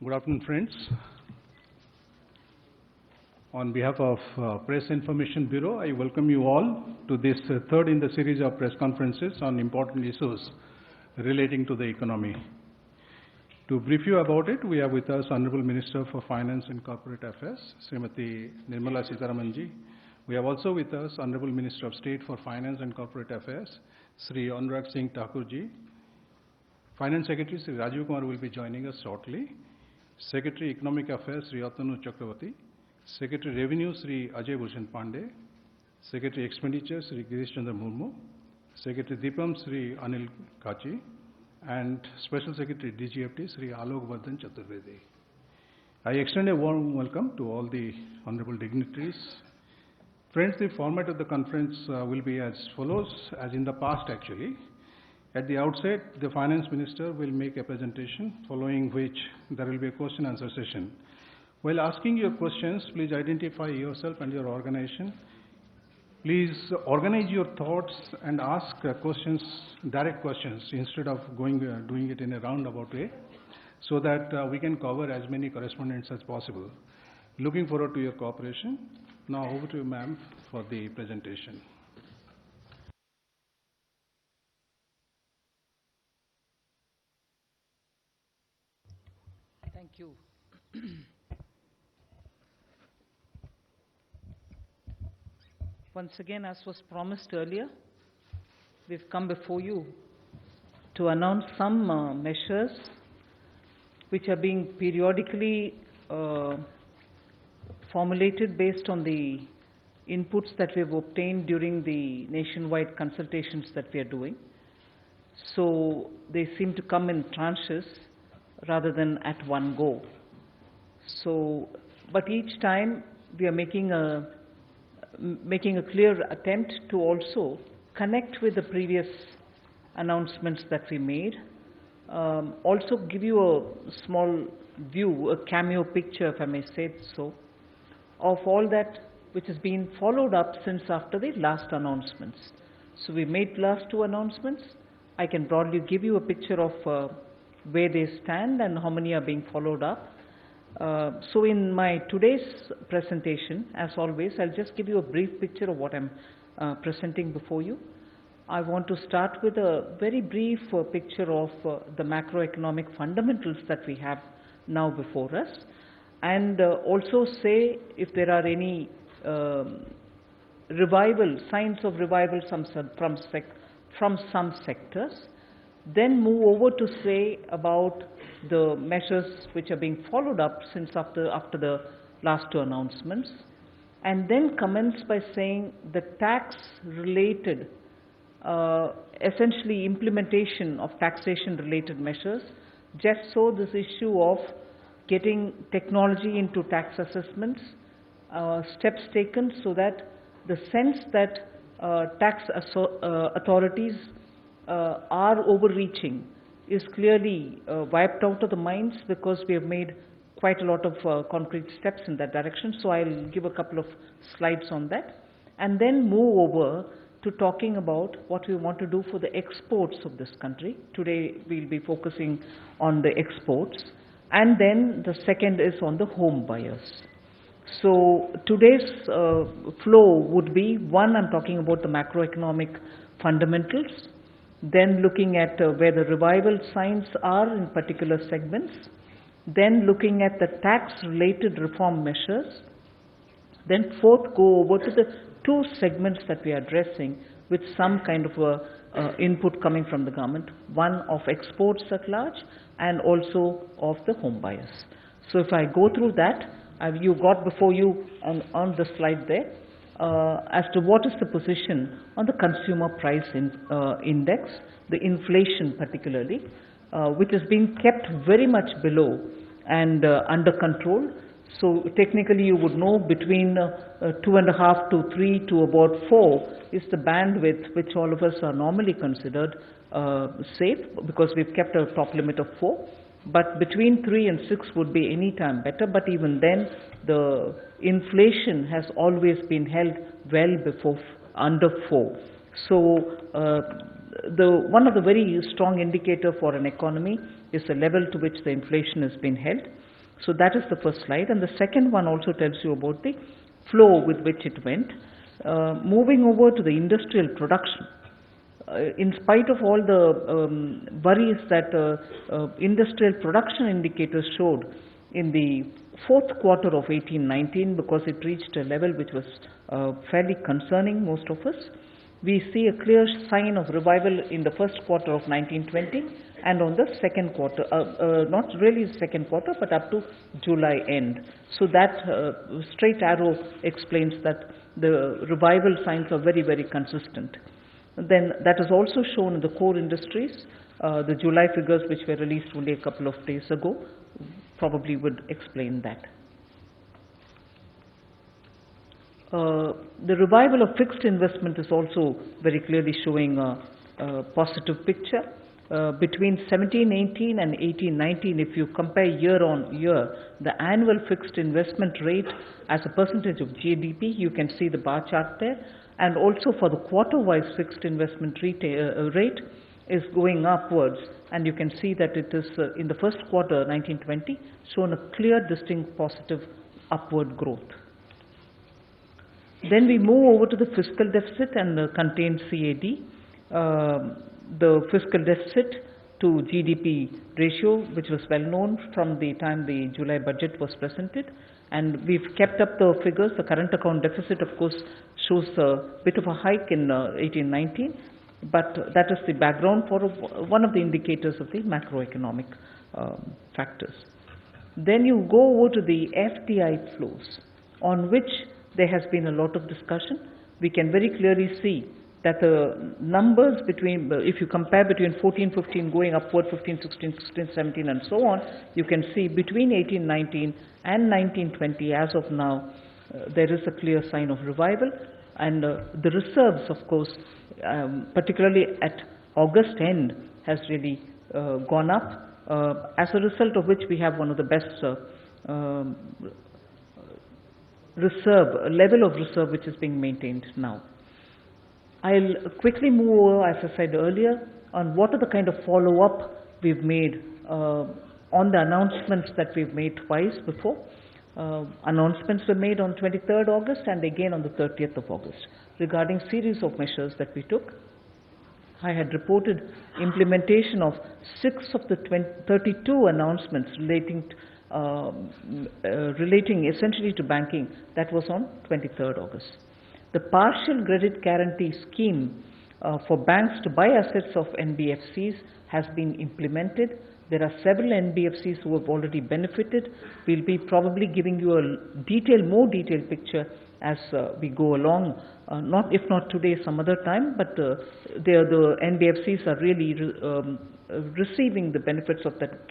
Good afternoon, friends. On behalf of Press Information Bureau, I welcome you all to this third in the series of press conferences on important issues relating to the economy. To brief you about it, we have with us Honorable Minister for Finance and Corporate Affairs, Srimati Nirmala Sitharaman ji. We have also with us Honorable Minister of State for Finance and Corporate Affairs, Sri Anurag Singh Thakur ji. Finance Secretary Sri Rajiv Kumar will be joining us shortly. Secretary Economic Affairs Sri Atanu Chakravarti. Secretary Revenue Sri Ajay Bhushan Pandey. Secretary Expenditure Sri Girish Chandra Murmu. Secretary Deepam Sri Anil Kachi. And Special Secretary DGFT Sri Alok Vardhan Chaturvedi. I extend a warm welcome to all the honorable dignitaries. Friends, the format of the conference will be as follows, as in the past actually. At the outset, the Finance Minister will make a presentation, following which there will be a question-answer session. While asking your questions, please identify yourself and your organization. Please organize your thoughts and ask questions, direct questions, instead of doing it in a roundabout way, so that we can cover as many correspondents as possible. Looking forward to your cooperation. Now over to you, ma'am, for the presentation. Thank you. Once again, as was promised earlier, we've come before you to announce some measures which are being periodically formulated based on the inputs that we have obtained during the nationwide consultations that we are doing. So they seem to come in tranches rather than at one go. So, but each time we are making a clear attempt to also connect with the previous announcements that we made. Also give you a small view, a cameo picture, if I may say so, of all that which has been followed up since after the last announcements. So we made last two announcements. I can broadly give you a picture of where they stand and how many are being followed up. So in my today's presentation, as always, I'll just give you a brief picture of what I'm presenting before you. I want to start with a very brief picture of the macroeconomic fundamentals that we have now before us, and also say if there are any signs of revival from some sectors. Then move over to say about the measures which are being followed up since after the last two announcements, and then commence by saying the tax-related, essentially implementation of taxation-related measures, just so this issue of getting technology into tax assessments, steps taken so that the sense that tax authorities are overreaching is clearly wiped out of the minds, because we have made quite a lot of concrete steps in that direction. So I'll give a couple of slides on that, and then move over to talking about what we want to do for the exports of this country. Today we'll be focusing on the exports, and then the second is on the home buyers. So today's flow would be, one, I'm talking about the macroeconomic fundamentals, then looking at where the revival signs are in particular segments, then looking at the tax-related reform measures, then fourth, go over to the two segments that we are addressing with some kind of input coming from the government, one of exports at large and also of the home buyers. So if I go through that, you got before you on the slide there, as to what is the position on the consumer price index, the inflation particularly, which is being kept very much below and under control. So technically you would know between 2.5 to 3 to about 4 is the bandwidth which all of us are normally considered safe, because we've kept a top limit of 4. But between 3 and 6 would be any time better, but even then the inflation has always been held well before under 4. So one of the very strong indicator for an economy is the level to which the inflation has been held. So that is the first slide, and the second one also tells you about the flow with which it went. Moving over to the industrial production, in spite of all the worries that industrial production indicators showed in the fourth quarter of 18-19, because it reached a level which was fairly concerning most of us, we see a clear sign of revival in the first quarter of 19-20 and on the second quarter, not really the second quarter, but up to July end. So that straight arrow explains that the revival signs are very, very consistent. Then that is also shown in the core industries. The July figures, which were released only a couple of days ago, probably would explain that. The revival of fixed investment is also very clearly showing a positive picture. Between 17-18 and 18-19, if you compare year on year, the annual fixed investment rate as a percentage of GDP, you can see the bar chart there, and also for the quarter-wise fixed investment rate is going upwards, and you can see that it is in the first quarter 19-20 shown a clear, distinct, positive upward growth. Then we move over to the fiscal deficit and the contained CAD. The fiscal deficit to GDP ratio, which was well known from the time the July budget was presented, and we've kept up the figures. The current account deficit, of course, shows a bit of a hike in 18-19, but that is the background for one of the indicators of the macroeconomic factors. Then you go over to the FDI flows, on which there has been a lot of discussion. We can very clearly see that the numbers between, if you compare between 14-15 going upward, 15-16, 16-17 and so on, you can see between 18-19 and 19-20 as of now, there is a clear sign of revival, and the reserves, of course, particularly at August end, has really gone up, as a result of which we have one of the best level of reserve which is being maintained now. I'll quickly move over, as I said earlier, on what are the kind of follow-up we've made on the announcements that we've made twice before. Announcements were made on 23rd August and again on the 30th of August regarding series of measures that we took. I had reported implementation of 6 of the 32 announcements relating essentially to banking. That was on 23rd August. The partial credit guarantee scheme for banks to buy assets of NBFCs has been implemented. There are several NBFCs who have already benefited. We'll be probably giving you a more detailed picture as we go along, if not today, some other time, but the NBFCs are really receiving the benefits of that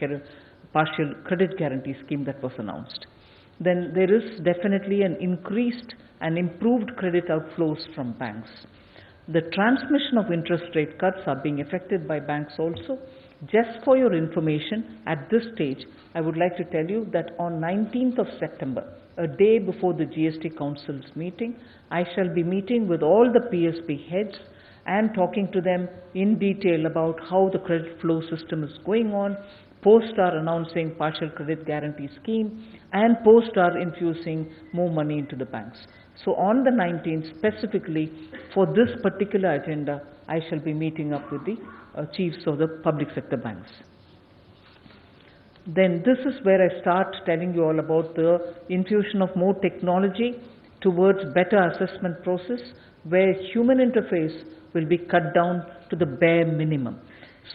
partial credit guarantee scheme that was announced. Then there is definitely an increased and improved credit outflows from banks. The transmission of interest rate cuts are being affected by banks also. Just for your information, at this stage, I would like to tell you that on 19th of September, a day before the GST Council's meeting, I shall be meeting with all the PSB heads and talking to them in detail about how the credit flow system is going on, post our announcing partial credit guarantee scheme, and post our infusing more money into the banks. So on the 19th, specifically for this particular agenda, I shall be meeting up with the chiefs of the public sector banks. Then this is where I start telling you all about the infusion of more technology towards better assessment process, where human interface will be cut down to the bare minimum.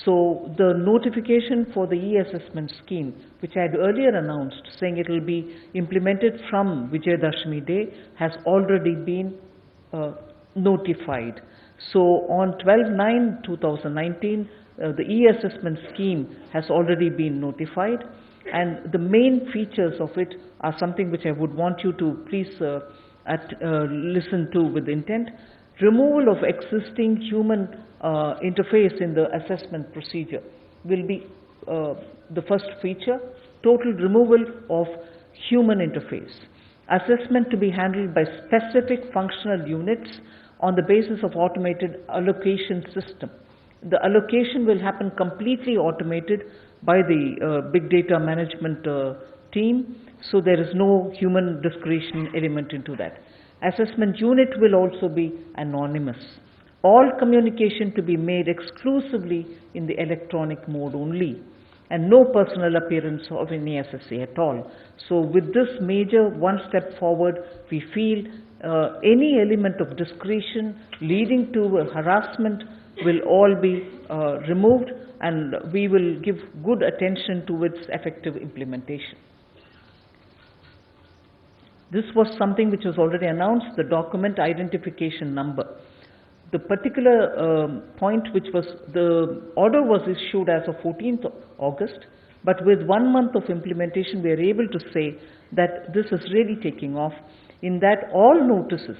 So the notification for the e-assessment scheme, which I had earlier announced, saying it will be implemented from Vijayadashmi Day, has already been notified. So on 12/9/2019, the e-assessment scheme has already been notified, and the main features of it are something which I would want you to please listen to with intent. Removal of existing human interface in the assessment procedure will be the first feature. Total removal of human interface. Assessment to be handled by specific functional units on the basis of automated allocation system. The allocation will happen completely automated by the big data management team, so there is no human discretion element into that. Assessment unit will also be anonymous. All communication to be made exclusively in the electronic mode only, and no personal appearance of any SSA at all. So with this major one step forward, we feel any element of discretion leading to harassment will all be removed, and we will give good attention to its effective implementation. This was something which was already announced, the document identification number. The particular point which was, the order was issued as of 14th August, but with 1 month of implementation, we are able to say that this is really taking off, in that all notices,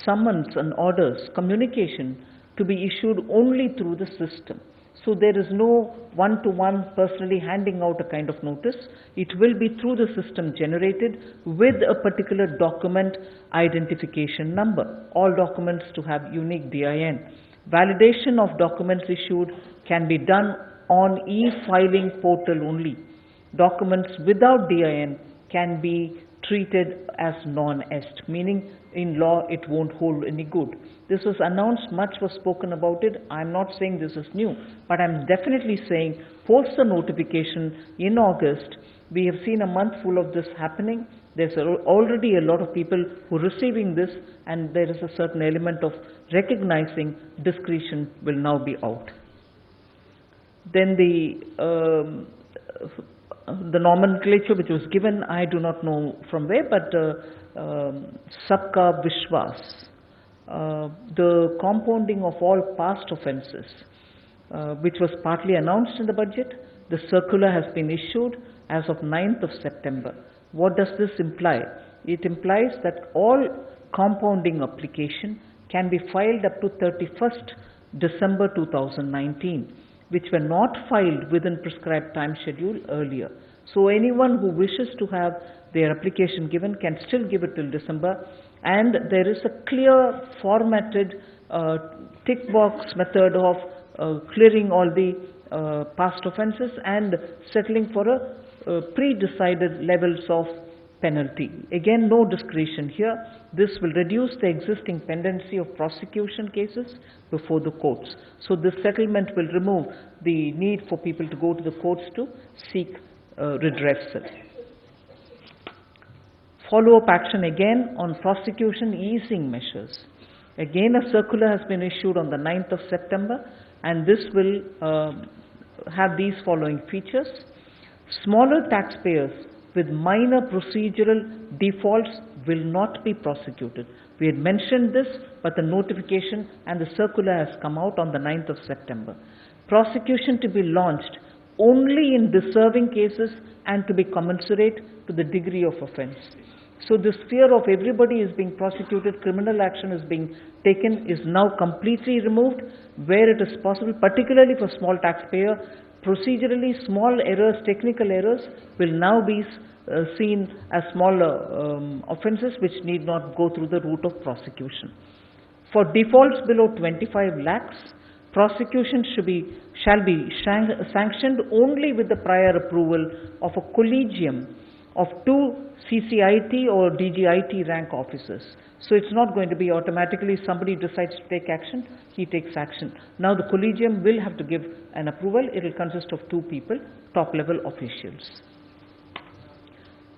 summons and orders, communication to be issued only through the system. So there is no one-to-one personally handing out a kind of notice. It will be through the system generated with a particular document identification number. All documents to have unique DIN. Validation of documents issued can be done on e-filing portal only. Documents without DIN can be treated as non-est, meaning in law it won't hold any good. This was announced, much was spoken about it. I'm not saying this is new, but I'm definitely saying post the notification in August, we have seen a month full of this happening. There's already a lot of people who are receiving this, and there is a certain element of recognizing discretion will now be out. Then the nomenclature which was given, I do not know from where, but Sabka Vishwas, the compounding of all past offences, which was partly announced in the budget. The circular has been issued as of 9th of September. What does this imply? It implies that all compounding application can be filed up to 31st December 2019, which were not filed within prescribed time schedule earlier. So anyone who wishes to have their application given can still give it till December, and there is a clear formatted tick box method of clearing all the past offences and settling for a pre-decided levels of penalty. Again, no discretion here. This will reduce the existing pendency of prosecution cases before the courts. So this settlement will remove the need for people to go to the courts to seek redressal. Follow-up action again on prosecution easing measures. Again, a circular has been issued on the 9th of September, and this will have these following features. Smaller taxpayers with minor procedural defaults will not be prosecuted. We had mentioned this, but the notification and the circular has come out on the 9th of September. Prosecution to be launched only in deserving cases and to be commensurate to the degree of offence. So this fear of everybody is being prosecuted, criminal action is being taken, is now completely removed where it is possible, particularly for small taxpayer. Procedurally, small errors, technical errors will now be seen as small offences which need not go through the route of prosecution. For defaults below 25 lakhs, prosecution shall be sanctioned only with the prior approval of a collegium of 2 CCIT or DGIT rank officers. So it's not going to be automatically somebody decides to take action, he takes action. Now the collegium will have to give an approval. It will consist of 2 people, top level officials.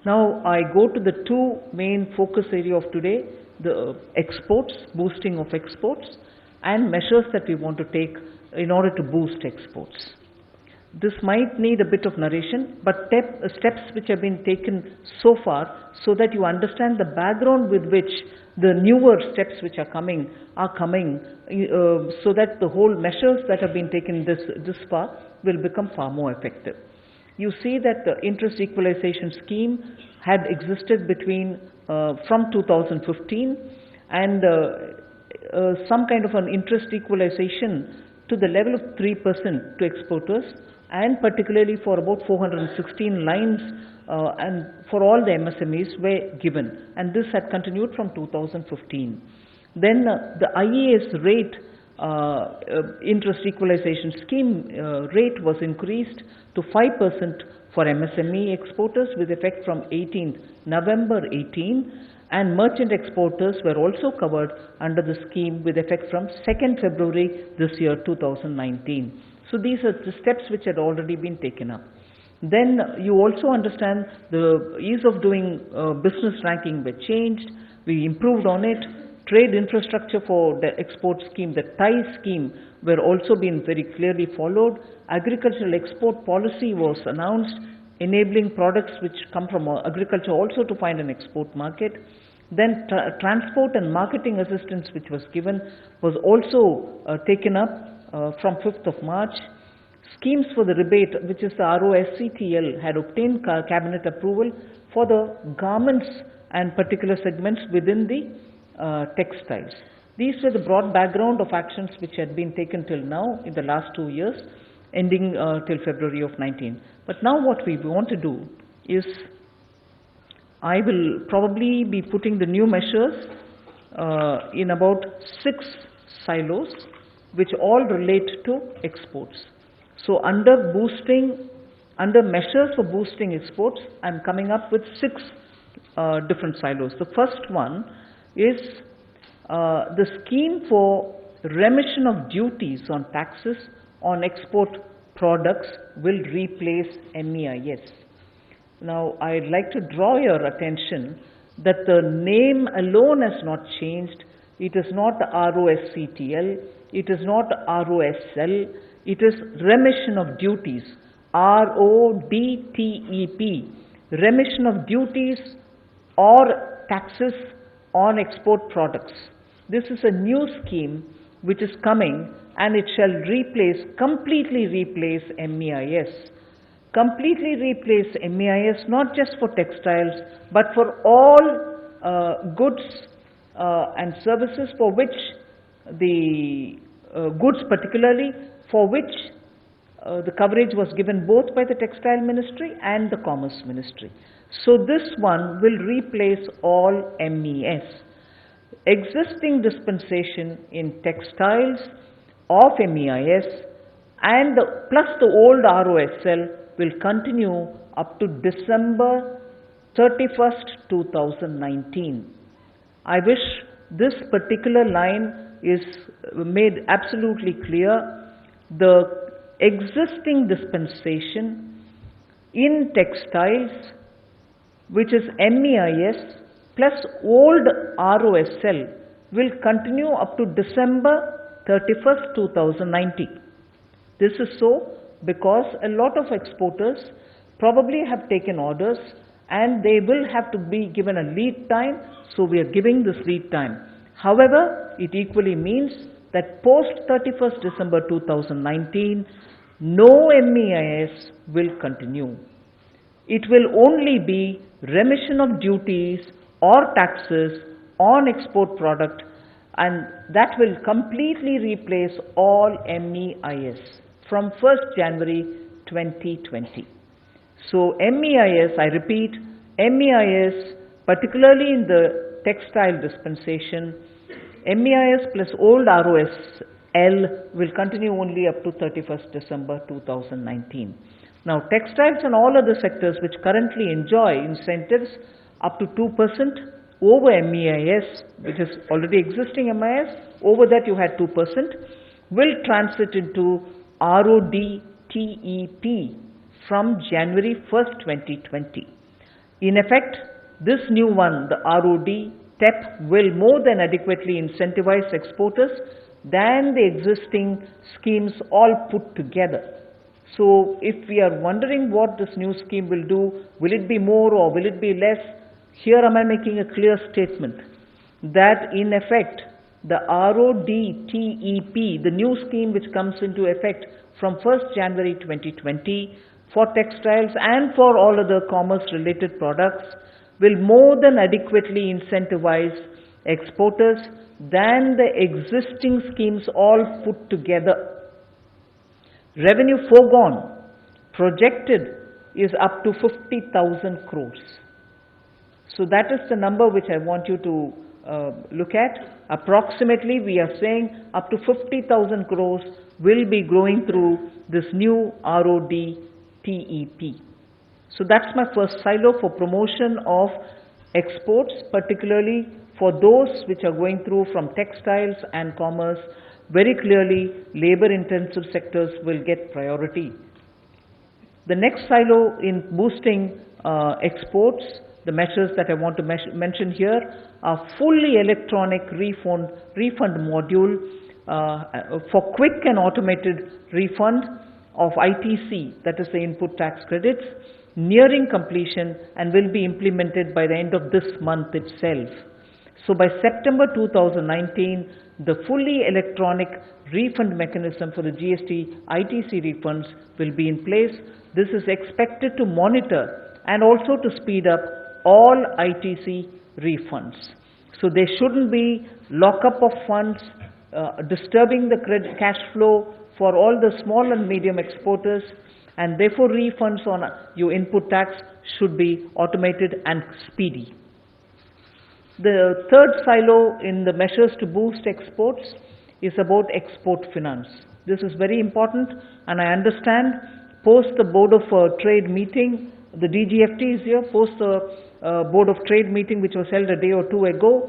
Now I go to the 2 main focus area of today, the exports, boosting of exports, and measures that we want to take in order to boost exports. This might need a bit of narration, but steps which have been taken so far so that you understand the background with which the newer steps which are coming so that the whole measures that have been taken this far will become far more effective. You see that the interest equalization scheme had existed between from 2015, and some kind of an interest equalization to the level of 3% to exporters, and particularly for about 416 lines and for all the MSMEs were given, and this had continued from 2015. Then the IAS rate interest equalization scheme rate was increased to 5% for MSME exporters with effect from 18th November 18, and merchant exporters were also covered under the scheme with effect from 2nd February this year 2019. So these are the steps which had already been taken up. Then you also understand the ease of doing business ranking were changed. We improved on it. Trade infrastructure for the export scheme, the TIE scheme, were also being very clearly followed. Agricultural export policy was announced, enabling products which come from agriculture also to find an export market. Then transport and marketing assistance which was given was also taken up from 5th of March. Schemes for the rebate, which is the ROSCTL, had obtained cabinet approval for the garments and particular segments within the textiles. These were the broad background of actions which had been taken till now in the last 2 years, ending till February of 19. But now what we want to do is, I will probably be putting the new measures in about 6 silos, which all relate to exports. So under measures for boosting exports, I am coming up with 6 different silos. The first one is the scheme for remission of duties on taxes on export products will replace MEIS. Now, I'd like to draw your attention that the name alone has not changed. It is not ROSCTL, it is not ROSL, it is remission of duties, RODTEP, remission of duties or taxes on export products. This is a new scheme which is coming, and it shall completely replace MEIS. Completely replace MEIS, not just for textiles, but for all goods and services for which the goods particularly, for which the coverage was given both by the Textile Ministry and the Commerce Ministry. So this one will replace all MES. Existing dispensation in textiles of MEIS and plus the old ROSL will continue up to December 31st, 2019. I wish this particular line is made absolutely clear. The existing dispensation in textiles, which is MEIS plus old ROSL, will continue up to December 31st, 2090. This is so because a lot of exporters probably have taken orders and they will have to be given a lead time, so we are giving this lead time. However, it equally means that post 31st December 2019, no MEIS will continue. It will only be remission of duties or taxes on export product, and that will completely replace all MEIS from 1st January 2020. So MEIS, I repeat, MEIS, particularly in the textile dispensation, MEIS plus old ROSL will continue only up to 31st December 2019. Now, textiles and all other sectors which currently enjoy incentives up to 2% over MEIS, which is already existing MEIS, over that you had 2%, will transit into RODTEP from January 1st, 2020. In effect, this new one, the RODTEP, will more than adequately incentivize exporters than the existing schemes all put together. So if we are wondering what this new scheme will do, will it be more or will it be less? Here am I making a clear statement that in effect the RODTEP, the new scheme which comes into effect from 1st January 2020 for textiles and for all other commerce related products, will more than adequately incentivize exporters than the existing schemes all put together. Revenue foregone projected is up to 50,000 crores. So that is the number which I want you to look at. Approximately, we are saying up to 50,000 crores will be growing through this new RODTEP. So that's my first silo for promotion of exports, particularly for those which are going through from textiles and commerce. Very clearly, labor-intensive sectors will get priority. The next silo in boosting exports, the measures that I want to mention here are fully electronic refund module for quick and automated refund of ITC, that is the input tax credits, nearing completion and will be implemented by the end of this month itself. So by September 2019, the fully electronic refund mechanism for the GST ITC refunds will be in place. This is expected to monitor and also to speed up all ITC refunds. So there shouldn't be lockup of funds, disturbing the cash flow for all the small and medium exporters, and therefore refunds on your input tax should be automated and speedy. The third silo in the measures to boost exports is about export finance. This is very important, and I understand post the Board of Trade meeting, the DGFT is here, post the Board of Trade meeting which was held a day or two ago,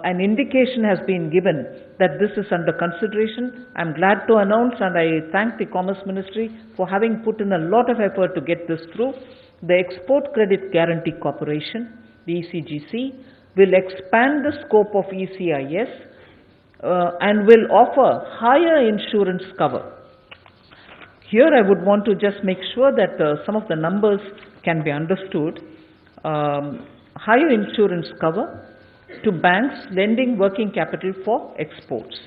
an indication has been given that this is under consideration. I'm glad to announce, and I thank the Commerce Ministry for having put in a lot of effort to get this through. The Export Credit Guarantee Corporation, the ECGC, will expand the scope of ECIS and will offer higher insurance cover. Here I would want to just make sure that some of the numbers can be understood. Higher insurance cover to banks lending working capital for exports.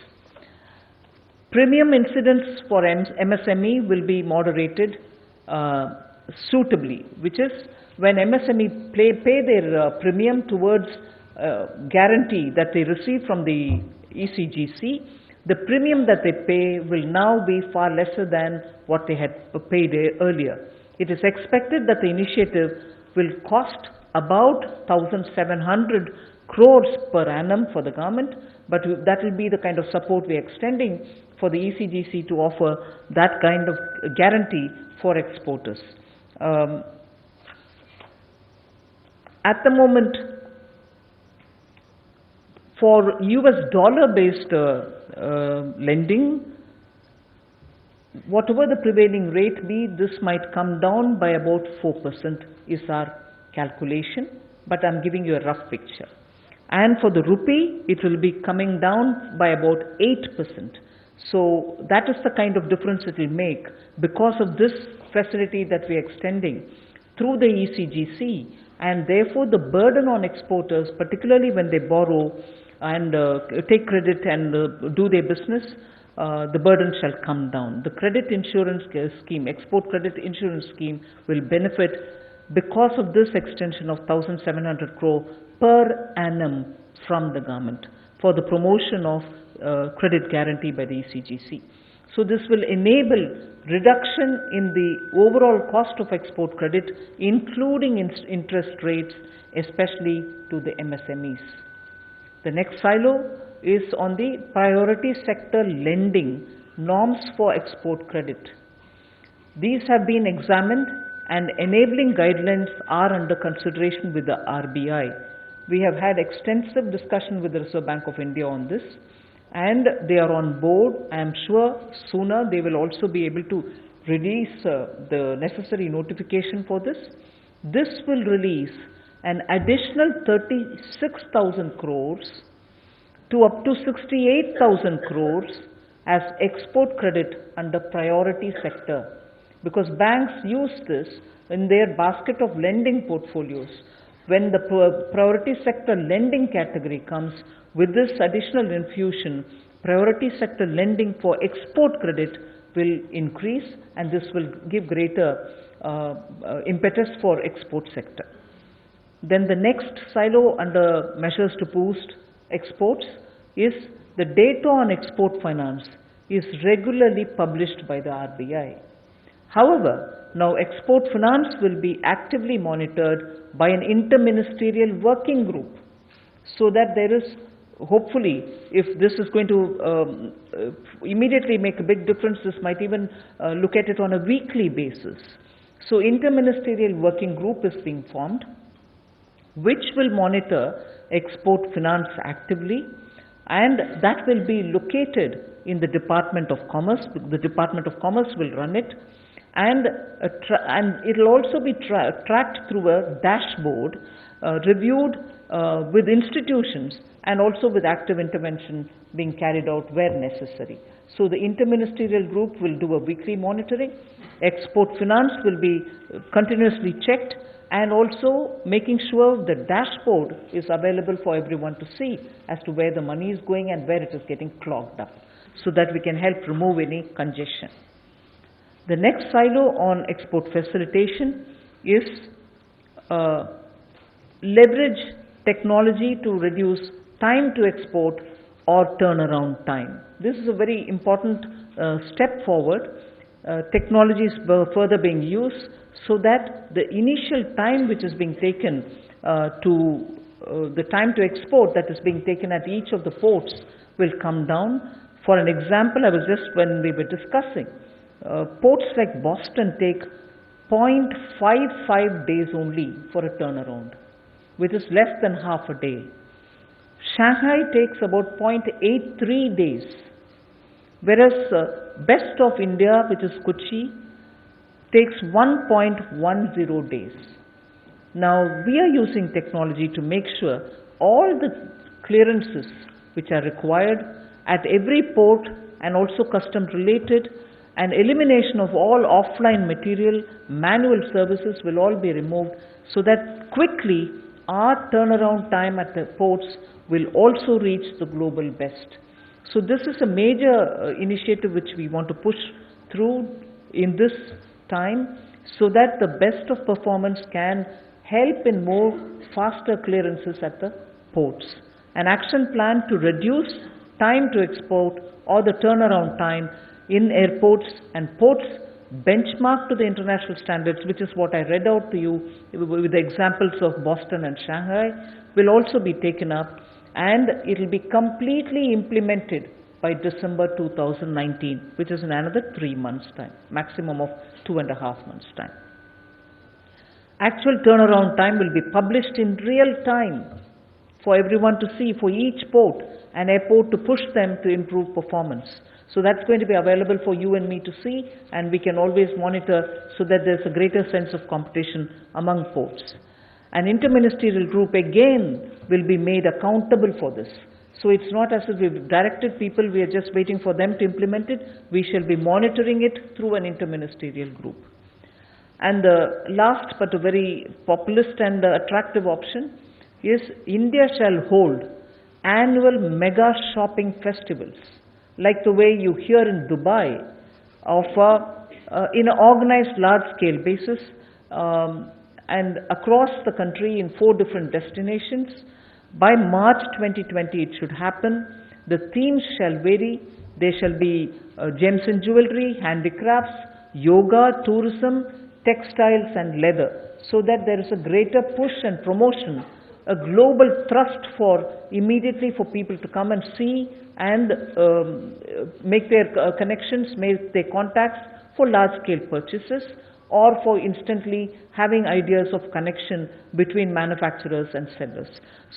Premium incidence for MSME will be moderated suitably, which is when MSME pay their premium towards guarantee that they receive from the ECGC, the premium that they pay will now be far lesser than what they had paid earlier. It is expected that the initiative will cost about 1,700 crores per annum for the government, but that will be the kind of support we are extending for the ECGC to offer that kind of guarantee for exporters. At the moment, for US dollar-based lending, whatever the prevailing rate be, this might come down by about 4% is our calculation, but I'm giving you a rough picture. And for the rupee, it will be coming down by about 8%. So that is the kind of difference it will make because of this facility that we are extending through the ECGC, and therefore the burden on exporters, particularly when they borrow and take credit and do their business, the burden shall come down. The credit insurance scheme, export credit insurance scheme, will benefit because of this extension of 1,700 crore per annum from the government for the promotion of credit guarantee by the ECGC. So this will enable reduction in the overall cost of export credit, including interest rates, especially to the MSMEs. The next silo is on the priority sector lending norms for export credit. These have been examined and enabling guidelines are under consideration with the RBI. We have had extensive discussion with the Reserve Bank of India on this, and they are on board. I am sure sooner they will also be able to release the necessary notification for this. This will release an additional 36,000 crores to up to 68,000 crores as export credit under priority sector, because banks use this in their basket of lending portfolios. When the priority sector lending category comes with this additional infusion, priority sector lending for export credit will increase, and this will give greater impetus for export sector. Then the next silo under measures to boost exports is the data on export finance is regularly published by the RBI. However, now export finance will be actively monitored by an interministerial working group so that there is, hopefully, if this is going to immediately make a big difference, this might even look at it on a weekly basis. So interministerial working group is being formed, which will monitor export finance actively, and that will be located in the Department of Commerce. The Department of Commerce will run it, and it will also be tracked through a dashboard, reviewed with institutions, and also with active intervention being carried out where necessary. So the interministerial group will do a weekly monitoring. Export finance will be continuously checked, and also making sure the dashboard is available for everyone to see as to where the money is going and where it is getting clogged up, so that we can help remove any congestion. The next silo on export facilitation is leverage technology to reduce time to export or turnaround time. This is a very important step forward. Technology is further being used so that the initial time which is being taken the time to export that is being taken at each of the ports will come down. For an example, when we were discussing, ports like Boston take 0.55 days only for a turnaround, which is less than half a day. Shanghai takes about 0.83 days, whereas best of India, which is Kochi, takes 1.10 days. Now, we are using technology to make sure all the clearances which are required at every port and also custom related, and elimination of all offline material, manual services will all be removed, so that quickly our turnaround time at the ports will also reach the global best. So this is a major initiative which we want to push through in this time, so that the best of performance can help in more faster clearances at the ports. An action plan to reduce time to export or the turnaround time in airports and ports benchmarked to the international standards, which is what I read out to you with the examples of Boston and Shanghai, will also be taken up, and it will be completely implemented by December 2019, which is in another 3 months' time, maximum of 2.5 months' time. Actual turnaround time will be published in real time for everyone to see, for each port and airport, to push them to improve performance. So that's going to be available for you and me to see, and we can always monitor so that there's a greater sense of competition among ports. An interministerial group again will be made accountable for this. So it's not as if we've directed people, we are just waiting for them to implement it. We shall be monitoring it through an interministerial group. And the last but a very populist and attractive option is India shall hold annual mega shopping festivals, like the way you hear in Dubai, in an organized large-scale basis, and across the country in 4 different destinations. By March 2020 it should happen. The themes shall vary. There shall be gems and jewelry, handicrafts, yoga, tourism, textiles and leather, so that there is a greater push and promotion, a global thrust immediately for people to come and see and make their connections, make their contacts for large-scale purchases, or for instantly having ideas of connection between manufacturers and sellers.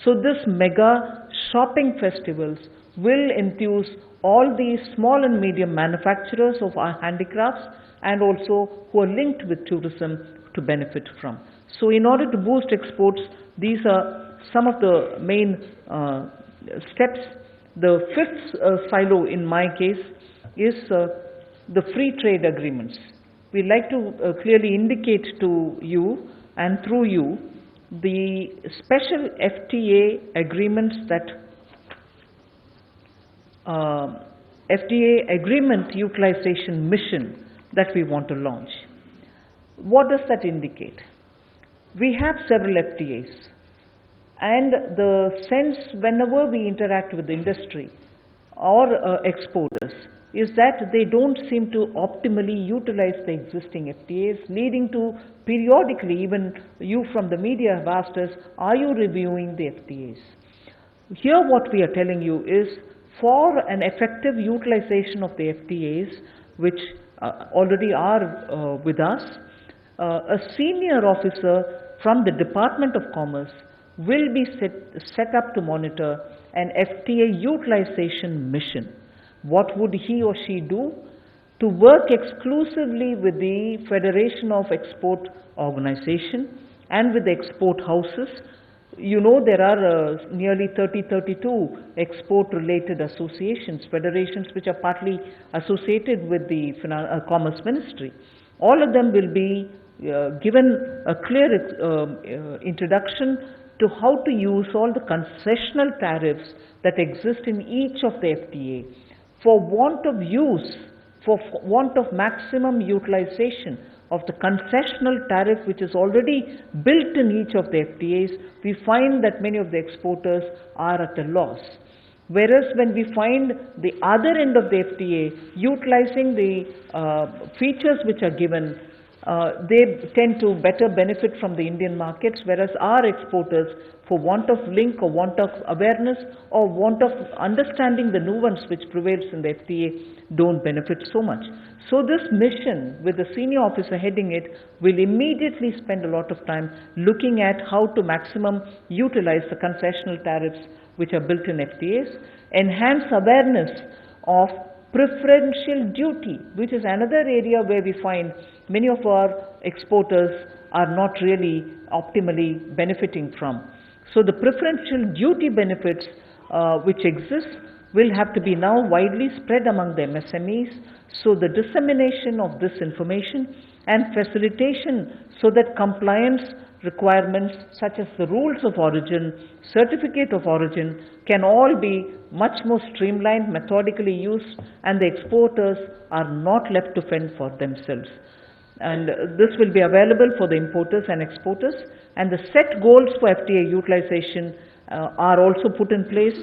So this mega shopping festivals will enthuse all these small and medium manufacturers of our handicrafts, and also who are linked with tourism to benefit from. So in order to boost exports, these are some of the main steps. The 5th silo in my case is the free trade agreements. We'd like to clearly indicate to you and through you the special FTA agreements that FTA agreement utilization mission that we want to launch. What does that indicate? We have several FTAs, and the sense whenever we interact with the industry or exporters is that they don't seem to optimally utilize the existing FTAs, leading to periodically, even you from the media have asked us, are you reviewing the FTAs? Here what we are telling you is, for an effective utilization of the FTAs, which already are with us, a senior officer from the Department of Commerce will be set up to monitor an FTA utilization mission. What would he or she do? To work exclusively with the Federation of Export Organization and with the export houses. You know, there are nearly 32 export-related associations, federations which are partly associated with the Commerce Ministry. All of them will be given a clear introduction to how to use all the concessional tariffs that exist in each of the FTA. For want of use, for want of maximum utilization of the concessional tariff which is already built in each of the FTAs, we find that many of the exporters are at a loss. Whereas when we find the other end of the FTA utilizing the features which are given, they tend to better benefit from the Indian markets, whereas our exporters, for want of link or want of awareness or want of understanding the nuance which prevails in the FTA, don't benefit so much. So this mission, with the senior officer heading it, will immediately spend a lot of time looking at how to maximum utilize the concessional tariffs which are built in FTAs, enhance awareness of preferential duty, which is another area where we find many of our exporters are not really optimally benefiting from. So the preferential duty benefits which exist will have to be now widely spread among the MSMEs, so the dissemination of this information and facilitation so that compliance requirements such as the rules of origin, certificate of origin can all be much more streamlined, methodically used, and the exporters are not left to fend for themselves. And this will be available for the importers and exporters, and the set goals for FTA utilization are also put in place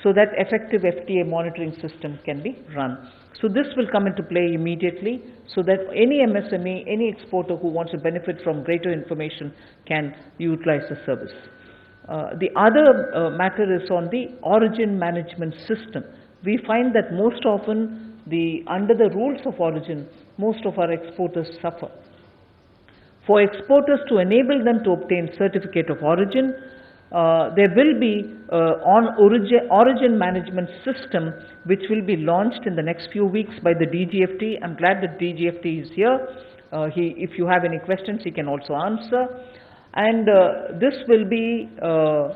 so that effective FTA monitoring system can be run. So this will come into play immediately so that any MSME, any exporter who wants to benefit from greater information can utilize the service. The other matter is on the origin management system. We find that most often under the rules of origin, most of our exporters suffer. For exporters to enable them to obtain certificate of origin, there will be origin management system which will be launched in the next few weeks by the DGFT. I'm glad that DGFT is here. If you have any questions, he can also answer. And this will be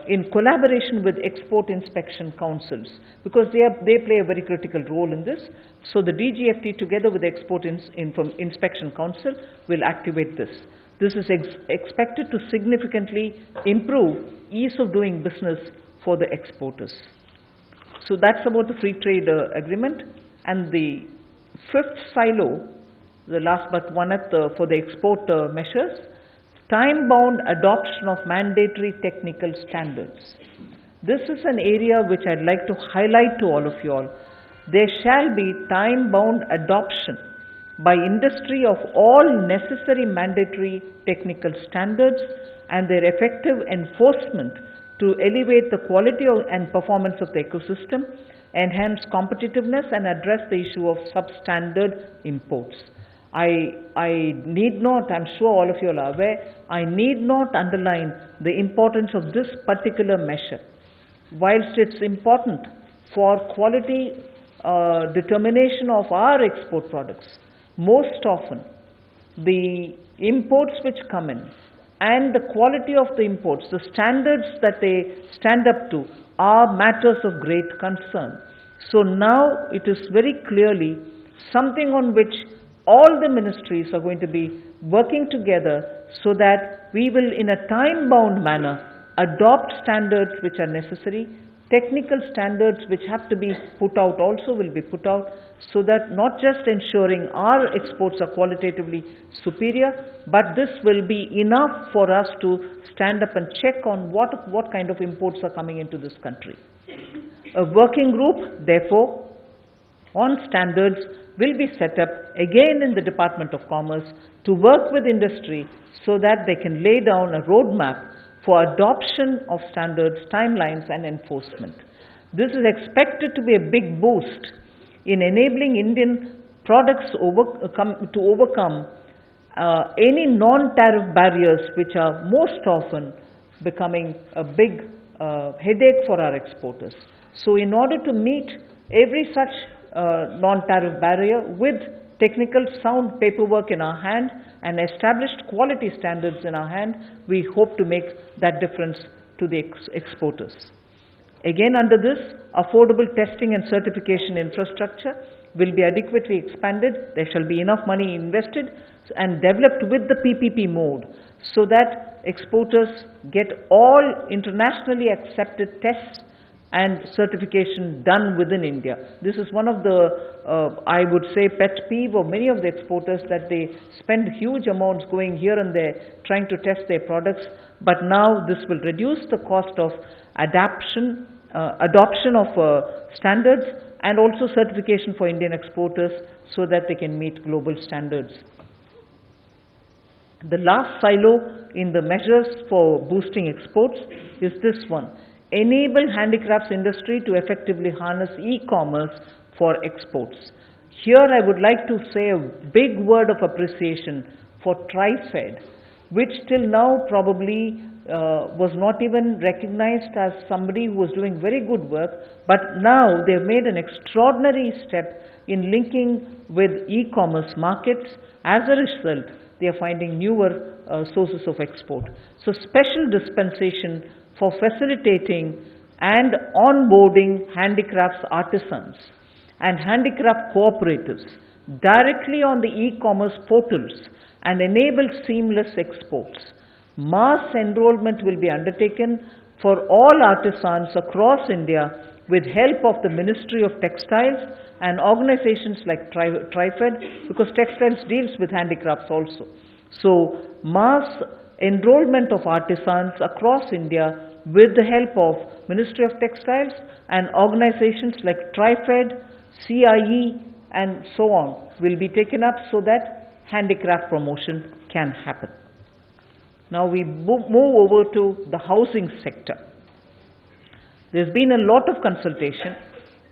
in collaboration with export inspection councils, because they play a very critical role in this. So the DGFT together with the export inspection council will activate this. This is expected to significantly improve ease of doing business for the exporters. So that's about the free trade agreement. And the fifth silo, the last but one for the export measures, time-bound adoption of mandatory technical standards. This is an area which I'd like to highlight to all of you all. There shall be time-bound adoption by industry of all necessary mandatory technical standards and their effective enforcement to elevate the quality and performance of the ecosystem, enhance competitiveness, and address the issue of substandard imports. I need not, I'm sure all of you are aware, I need not underline the importance of this particular measure. Whilst it's important for quality determination of our export products, most often the imports which come in and the quality of the imports, the standards that they stand up to, are matters of great concern. So now it is very clearly something on which all the ministries are going to be working together so that we will, in a time-bound manner, adopt standards which are necessary. Technical standards which have to be put out also will be put out, so that not just ensuring our exports are qualitatively superior, but this will be enough for us to stand up and check on what kind of imports are coming into this country. A working group, therefore, on standards will be set up again in the Department of Commerce to work with industry so that they can lay down a roadmap for adoption of standards, timelines and enforcement. This is expected to be a big boost in enabling Indian products to overcome any non-tariff barriers which are most often becoming a big headache for our exporters. So in order to meet every such non-tariff barrier with technical sound paperwork in our hand and established quality standards in our hand, we hope to make that difference to the exporters. Again, under this, affordable testing and certification infrastructure will be adequately expanded. There shall be enough money invested and developed with the PPP mode so that exporters get all internationally accepted tests and certification done within India. This is one of the, I would say, pet peeve of many of the exporters, that they spend huge amounts going here and there trying to test their products, but now this will reduce the cost of adoption of standards and also certification for Indian exporters so that they can meet global standards. The last silo in the measures for boosting exports is this one: enable handicrafts industry to effectively harness e-commerce for exports. Here I would like to say a big word of appreciation for TriFed, which till now probably was not even recognized as somebody who was doing very good work, but now they have made an extraordinary step in linking with e-commerce markets. As a result, they are finding newer sources of export. So special dispensation for facilitating and onboarding handicrafts artisans and handicraft cooperatives directly on the e-commerce portals and enable seamless exports. Mass enrollment will be undertaken for all artisans across India with help of the Ministry of Textiles and organizations like TriFed, because textiles deals with handicrafts also. So mass enrollment of artisans across India with the help of Ministry of Textiles and organizations like TriFed, CIE and so on will be taken up so that handicraft promotion can happen. Now we move over to the housing sector. There's been a lot of consultation.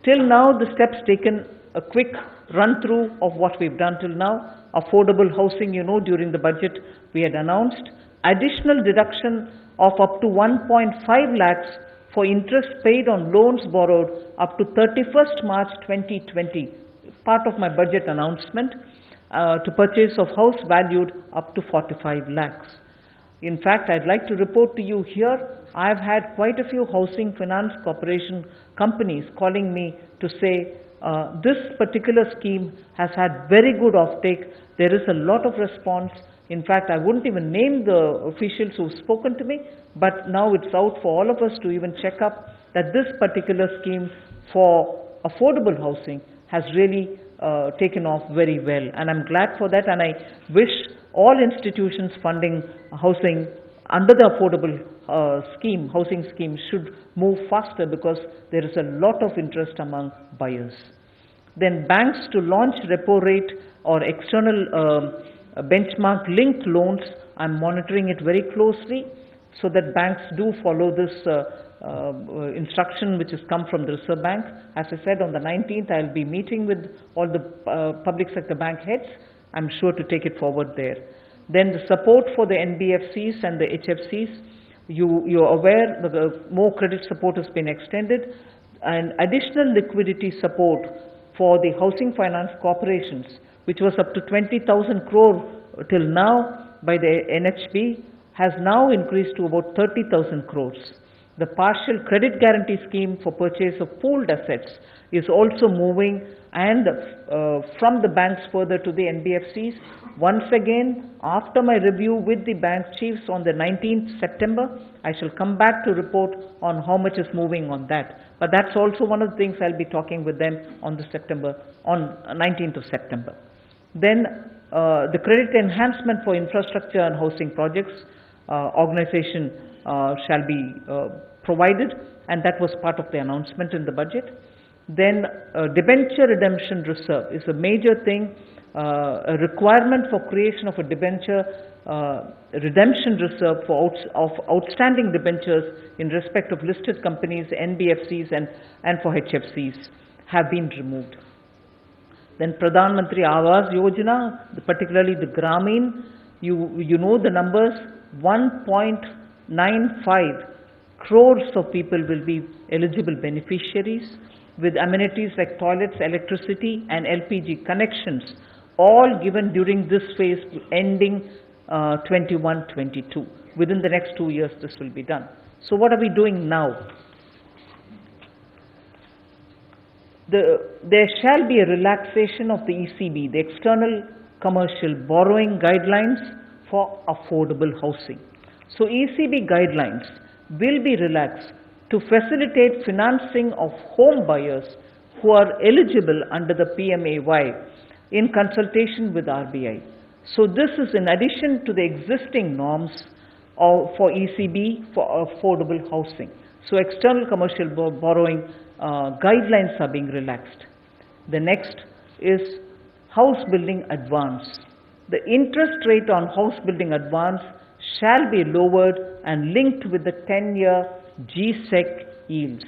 Till now, the steps taken, a quick run through of what we've done till now. Affordable housing, you know, during the budget we had announced. Additional deduction of up to 1.5 lakhs for interest paid on loans borrowed up to 31st March 2020, part of my budget announcement, to purchase of house valued up to 45 lakhs. In fact, I'd like to report to you here, I've had quite a few housing finance corporation companies calling me to say, this particular scheme has had very good offtake. There is a lot of response. In fact, I wouldn't even name the officials who've spoken to me, but now it's out for all of us to even check up that this particular scheme for affordable housing has really taken off very well. And I'm glad for that, and I wish all institutions funding housing under the affordable housing scheme should move faster, because there is a lot of interest among buyers. Then banks to launch repo rate or external benchmark linked loans. I'm monitoring it very closely so that banks do follow this instruction which has come from the Reserve Bank. As I said, on the 19th I'll be meeting with all the public sector bank heads. I'm sure to take it forward there. Then the support for the NBFCs and the HFCs. You're aware that more credit support has been extended, and additional liquidity support for the housing finance corporations, which was up to 20,000 crore till now by the NHB, has now increased to about 30,000 crores. The partial credit guarantee scheme for purchase of pooled assets is also moving, and from the banks further to the NBFCs. Once again, after my review with the bank chiefs on the 19th September, I shall come back to report on how much is moving on that. But that's also one of the things I'll be talking with them on the 19th of September. Then the credit enhancement for infrastructure and housing projects organization shall be provided, and that was part of the announcement in the budget. Then debenture redemption reserve is a major thing. a requirement for creation of a debenture redemption reserve for outstanding debentures in respect of listed companies, NBFCs and for HFCs have been removed. Then Pradhan Mantri Awas Yojana, particularly the Gramin, you know the numbers, 1.95 crores of people will be eligible beneficiaries with amenities like toilets, electricity and LPG connections, all given during this phase ending 21-22. Within the next 2 years this will be done. So what are we doing now? There shall be a relaxation of the ECB, the external commercial borrowing guidelines for affordable housing. So ECB guidelines will be relaxed to facilitate financing of home buyers who are eligible under the PMAY in consultation with RBI. So this is in addition to the existing norms for ECB for affordable housing. So external commercial borrowing guidelines are being relaxed. The next is house building advance. The interest rate on house building advance shall be lowered and linked with the 10-year GSEC yields.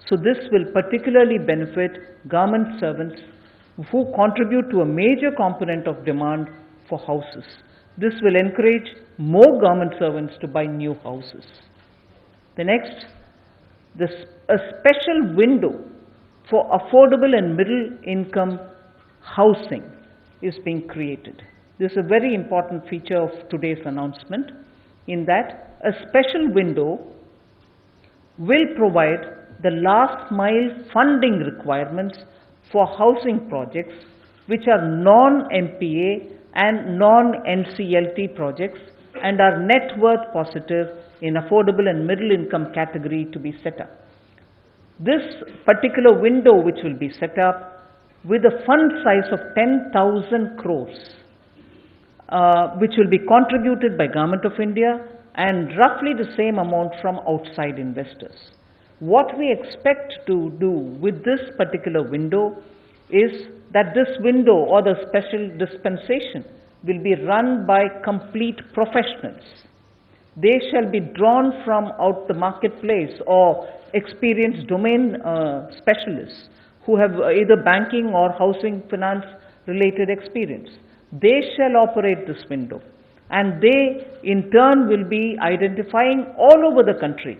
So this will particularly benefit government servants who contribute to a major component of demand for houses. This will encourage more government servants to buy new houses. The next, a special window for affordable and middle income housing is being created. This is a very important feature of today's announcement, in that a special window will provide the last mile funding requirements for housing projects which are non-MPA and non-NCLT projects and are net worth positive in affordable and middle income category to be set up. This particular window which will be set up with a fund size of 10,000 crores which will be contributed by Government of India and roughly the same amount from outside investors. What we expect to do with this particular window is that this window or the special dispensation will be run by complete professionals. They shall be drawn from out the marketplace or experienced domain specialists who have either banking or housing finance related experience. They shall operate this window, and they in turn will be identifying all over the country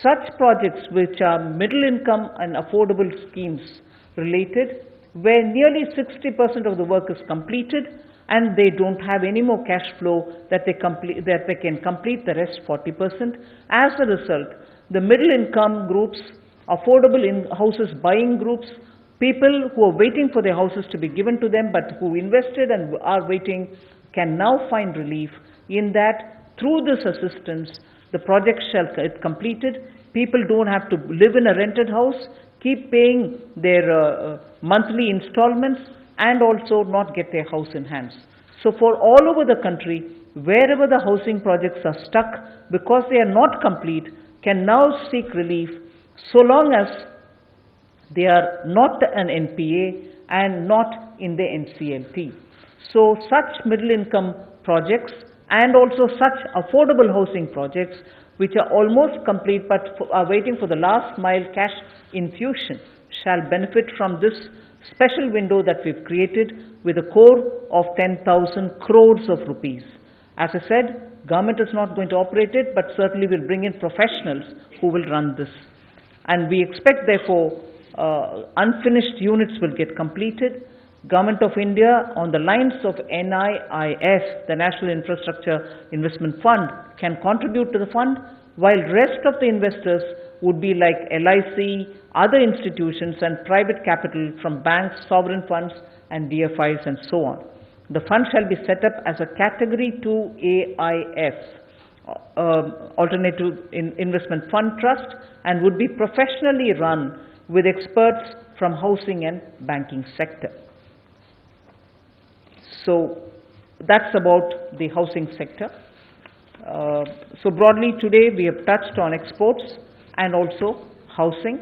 such projects which are middle income and affordable schemes related, where nearly 60% of the work is completed and they don't have any more cash flow that they can complete the rest 40%. As a result, the middle income groups, affordable houses buying groups, people who are waiting for their houses to be given to them but who invested and are waiting can now find relief in that through this assistance the project shall get completed. People don't have to live in a rented house, keep paying their monthly installments and also not get their house in hands. So for all over the country, wherever the housing projects are stuck because they are not complete, can now seek relief so long as they are not an NPA and not in the NCLT. So such middle income projects and also such affordable housing projects which are almost complete but are waiting for the last mile cash infusion shall benefit from this special window that we've created with a core of 10,000 crores of rupees. As I said, government is not going to operate it, but certainly will bring in professionals who will run this. And we expect therefore unfinished units will get completed. Government of India on the lines of NIIF, the National Infrastructure Investment Fund, can contribute to the fund, while rest of the investors would be like LIC, other institutions and private capital from banks, sovereign funds and DFIs and so on. The fund shall be set up as a Category 2 AIF, Alternative Investment Fund Trust, and would be professionally run with experts from housing and banking sector. So that's about the housing sector. So broadly today we have touched on exports and also housing,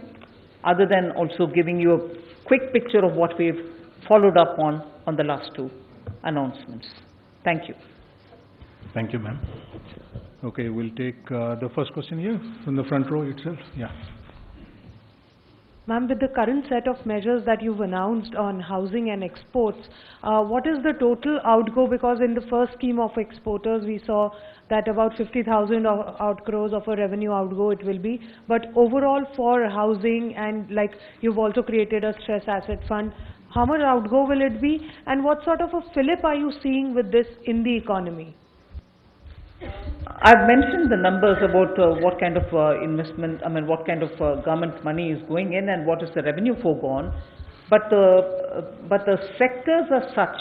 other than also giving you a quick picture of what we've followed up on the last two announcements. Thank you. Thank you, ma'am. Okay, we'll take the first question here from the front row itself. Yeah. Ma'am, with the current set of measures that you've announced on housing and exports, what is the total outgo? Because in the first scheme of exporters, we saw that about 50,000 odd crores of a revenue outgo it will be. But overall for housing, and like you've also created a stress asset fund, how much outgo will it be? And what sort of a fillip are you seeing with this in the economy? I've mentioned the numbers about what kind of investment, what kind of government money is going in and what is the revenue foregone. But the sectors are such.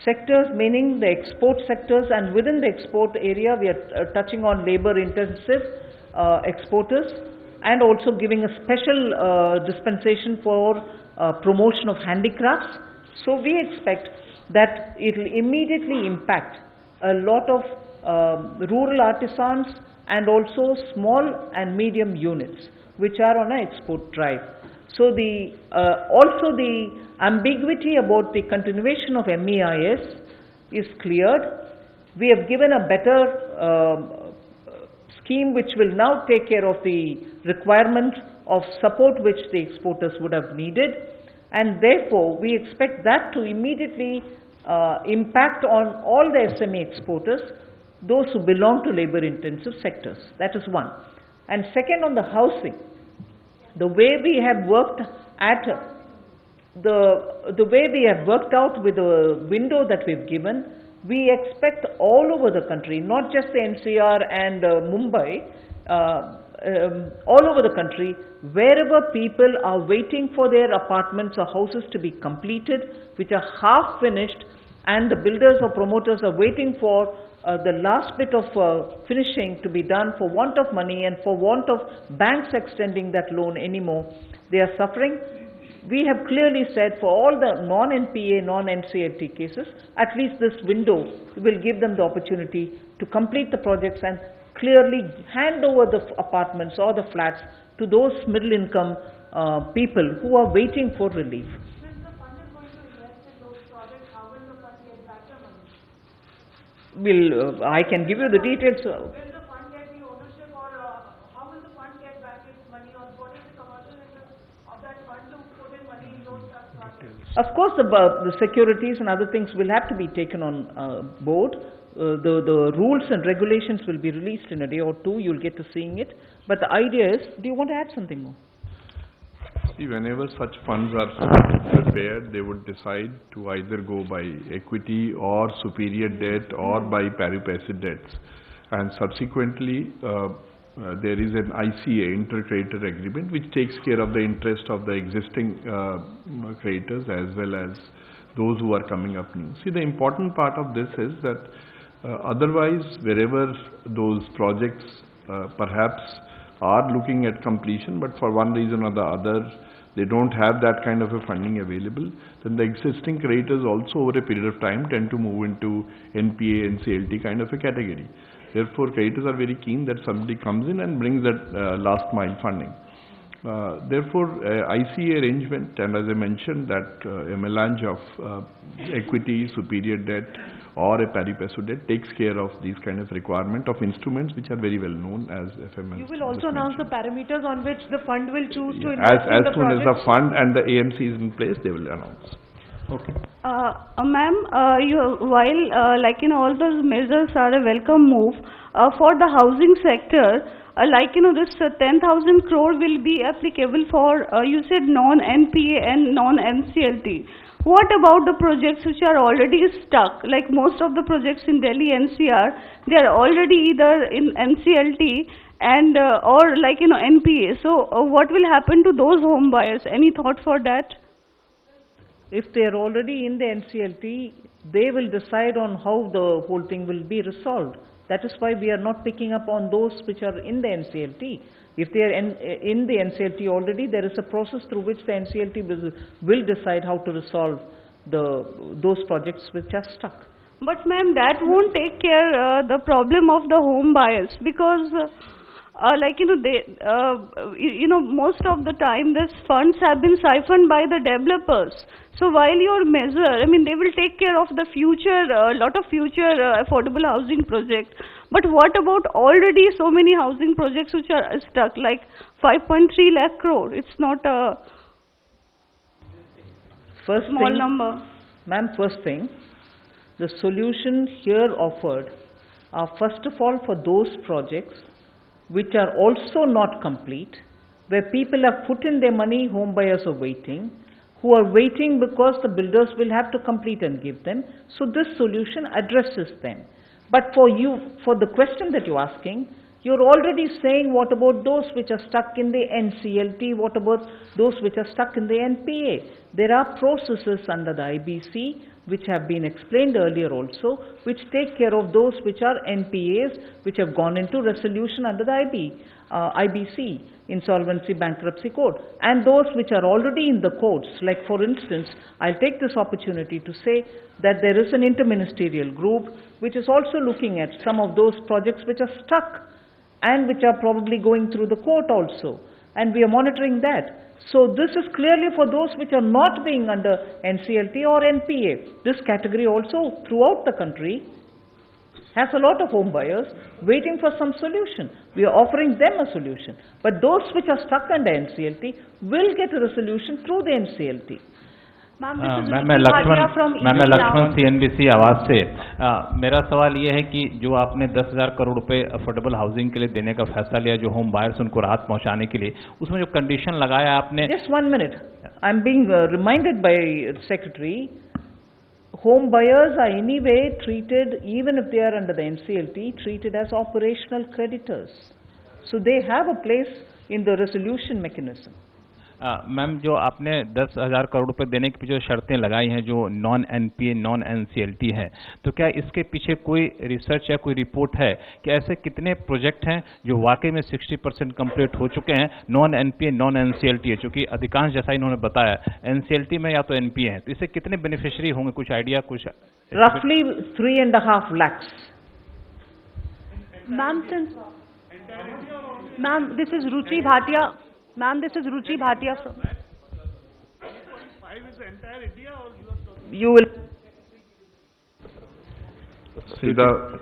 Sectors meaning the export sectors, and within the export area we are touching on labor intensive exporters, and also giving a special dispensation for promotion of handicrafts. So we expect that it will immediately impact a lot of rural artisans and also small and medium units which are on an export drive. So also the ambiguity about the continuation of MEIS is cleared. We have given a better scheme which will now take care of the requirement of support which the exporters would have needed, and therefore we expect that to immediately impact on all the SME exporters, those who belong to labor intensive sectors. That is one. And second, on the housing, the way we have worked at the way we have worked out with the window that we've given, we expect all over the country, not just the NCR and Mumbai, all over the country, wherever people are waiting for their apartments or houses to be completed, which are half finished, and the builders or promoters are waiting for the last bit of finishing to be done for want of money and for want of banks extending that loan anymore, they are suffering. We have clearly said for all the non-NPA, non-NCLT cases, at least this window will give them the opportunity to complete the projects and clearly hand over the apartments or the flats to those middle income people who are waiting for relief. Since the fund is going to invest in those projects, how will the fund get back the money? I can give you the details. Will the fund get the ownership, or how will the fund get back its money, or what is the commercial interest of that fund to put in money in those projects? Of course, the securities and other things will have to be taken on board. The rules and regulations will be released in a day or two. You'll get to seeing it. But the idea is, do you want to add something more? See, whenever such funds are prepared, they would decide to either go by equity or superior debt or by pari passu debts. And subsequently, there is an ICA, inter-creditor agreement, which takes care of the interest of the existing creditors as well as those who are coming up new. See, the important part of this is that otherwise, wherever those projects perhaps are looking at completion, but for one reason or the other, they don't have that kind of a funding available, then the existing creditors also over a period of time tend to move into NPA, NCLT kind of a category. Therefore, creditors are very keen that somebody comes in and brings that last mile funding. Therefore, ICA arrangement, and as I mentioned, that a melange of equity, superior debt, or a pari passu debt takes care of these kind of requirement of instruments which are very well known as FMS. You will also announce the parameters on which the fund will choose to invest in the as soon as the projects? fund and the AMC is in place, they will announce. Okay. Ma'am, while all those measures are a welcome move, for the housing sector, this 10,000 crore will be applicable for, you said non-NPA and non-NCLT. What about the projects which are already stuck? Like most of the projects in Delhi NCR, they are already either in NCLT and or NPA. So what will happen to those home buyers? Any thought for that? If they are already in the NCLT, they will decide on how the whole thing will be resolved. That is why we are not picking up on those which are in the NCLT. If they are in the NCLT already, there is a process through which the NCLT will decide how to resolve those projects which are stuck. But ma'am, that won't take care the problem of the home buyers, because most of the time these funds have been siphoned by the developers. So while your measure, I mean, they will take care of the future, lot of future affordable housing projects. But what about already so many housing projects which are stuck, like 5.3 lakh crore? It's not a small number. Ma'am, first thing, the solution here offered are first of all for those projects which are also not complete, where people have put in their money, home buyers are waiting, who are waiting because the builders will have to complete and give them. So this solution addresses them. But for you, for the question that you're asking, you're already saying what about those which are stuck in the NCLT, what about those which are stuck in the NPA? There are processes under the IBC which have been explained earlier also, which take care of those which are NPAs, which have gone into resolution under the IBC, Insolvency Bankruptcy Code, and those which are already in the courts. Like for instance, I'll take this opportunity to say that there is an interministerial group which is also looking at some of those projects which are stuck and which are probably going through the court also, and we are monitoring that. So this is clearly for those which are not being under NCLT or NPA. This category also throughout the country has a lot of home buyers waiting for some solution. We are offering them a solution. But those which are stuck under NCLT will get a resolution through the NCLT. Ma'am मैं Lakshman CNBC आवाज से मेरा सवाल ये है कि जो आपने 10,000 करोड़ रुपए अफोर्डेबल हाउसिंग के लिए देने का फैसला लिया, जो होम बायर्स उनको राहत पहुंचाने के लिए, उसमें जो कंडीशन लगाया आपने. Just 1 minute. I'm being reminded by Secretary. Home buyers are anyway treated, even if they are under the NCLT, treated as operational creditors. So they have a place in the resolution mechanism. Ma'am जो आपने 10,000 करोड़ रुपए देने के पीछे शर्तें लगाई हैं जो नॉन NPA नॉन NCLT है, तो क्या इसके पीछे कोई रिसर्च या कोई रिपोर्ट है कि ऐसे कितने प्रोजेक्ट हैं जो वाकई में 60% कंप्लीट हो चुके हैं, नॉन NPA नॉन NCLT है, क्योंकि अधिकांश जैसा इन्होंने बताया NCLT में या तो NPA है, तो इससे कितने बेनिफिशियरी होंगे, कुछ आइडिया? कुछ Roughly 3.5 lakhs. Ma'am, this is Ruchi Bhatia. Ma'am, this is Ruchi Bhatia from... 5 is the entire India, or You will... See, the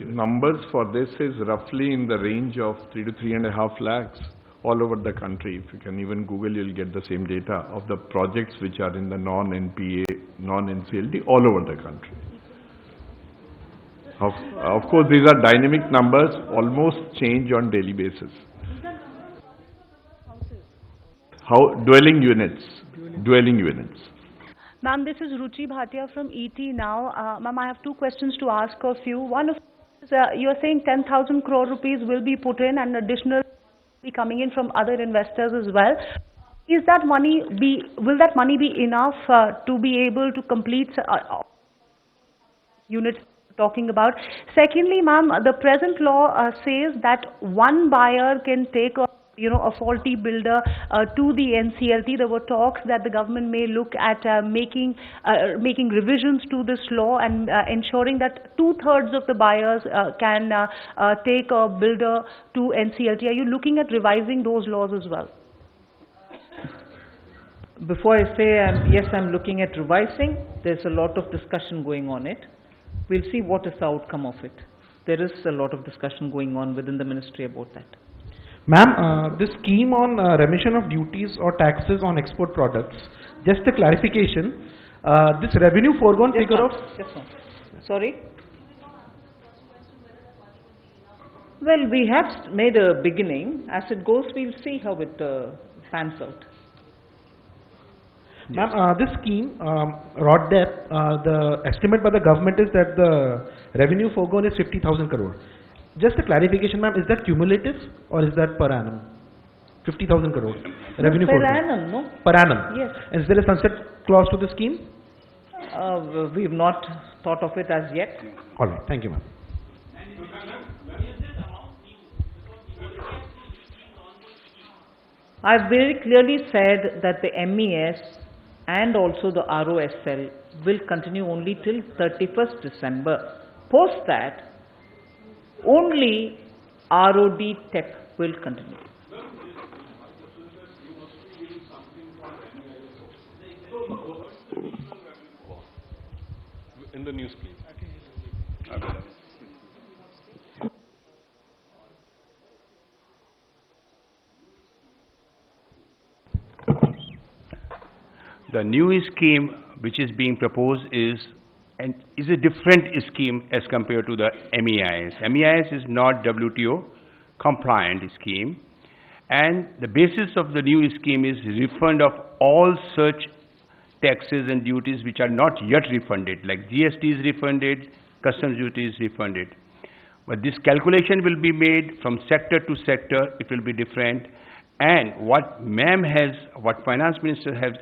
numbers for this is roughly in the range of 3 to 3.5 lakhs all over the country. If you can even Google, you'll get the same data of the projects which are in the non-NPA, non-NCLT all over the country. Of course, these are dynamic numbers, almost change on daily basis. How dwelling units. Ma'am, this is Ruchi Bhatia from ET now. Ma'am, I have two questions to ask of you. One of is, you're saying 10,000 crore rupees will be put in and additional be coming in from other investors as well. Will that money be enough to be able to complete units talking about? Secondly, ma'am, the present law says that one buyer can take a faulty builder to the NCLT. There were talks that the government may look at making revisions to this law and ensuring that 2/3 of the buyers can take a builder to NCLT. Are you looking at revising those laws as well? Before I say yes, I'm looking at revising. There's a lot of discussion going on it. We'll see what is the outcome of it. There is a lot of discussion going on within the ministry about that. Ma'am, this scheme on remission of duties or taxes on export products, just a clarification, this revenue foregone figure of... Yes, ma'am. Sorry? Well, we have made a beginning. As it goes, we'll see how it pans out. Ma'am, this scheme, RODDEP, the estimate by the government is that the revenue foregone is 50,000 crore. Just a clarification, ma'am, is that cumulative or is that per annum? 50,000 crore revenue per foregone. annum, no? Per annum? Yes. Is there a sunset clause to the scheme? We've not thought of it as yet. All right, thank you, ma'am. I've very clearly said that the MES and also the ROSL will continue only till 31st December. Post that, only ROD TEP will continue. In the news, please. The new scheme which is being proposed is a different scheme as compared to the MEIS. MEIS is not WTO compliant scheme, and the basis of the new scheme is refund of all such taxes and duties which are not yet refunded, like GST is refunded, customs duty is refunded. But this calculation will be made from sector to sector, it will be different. And what Finance Minister has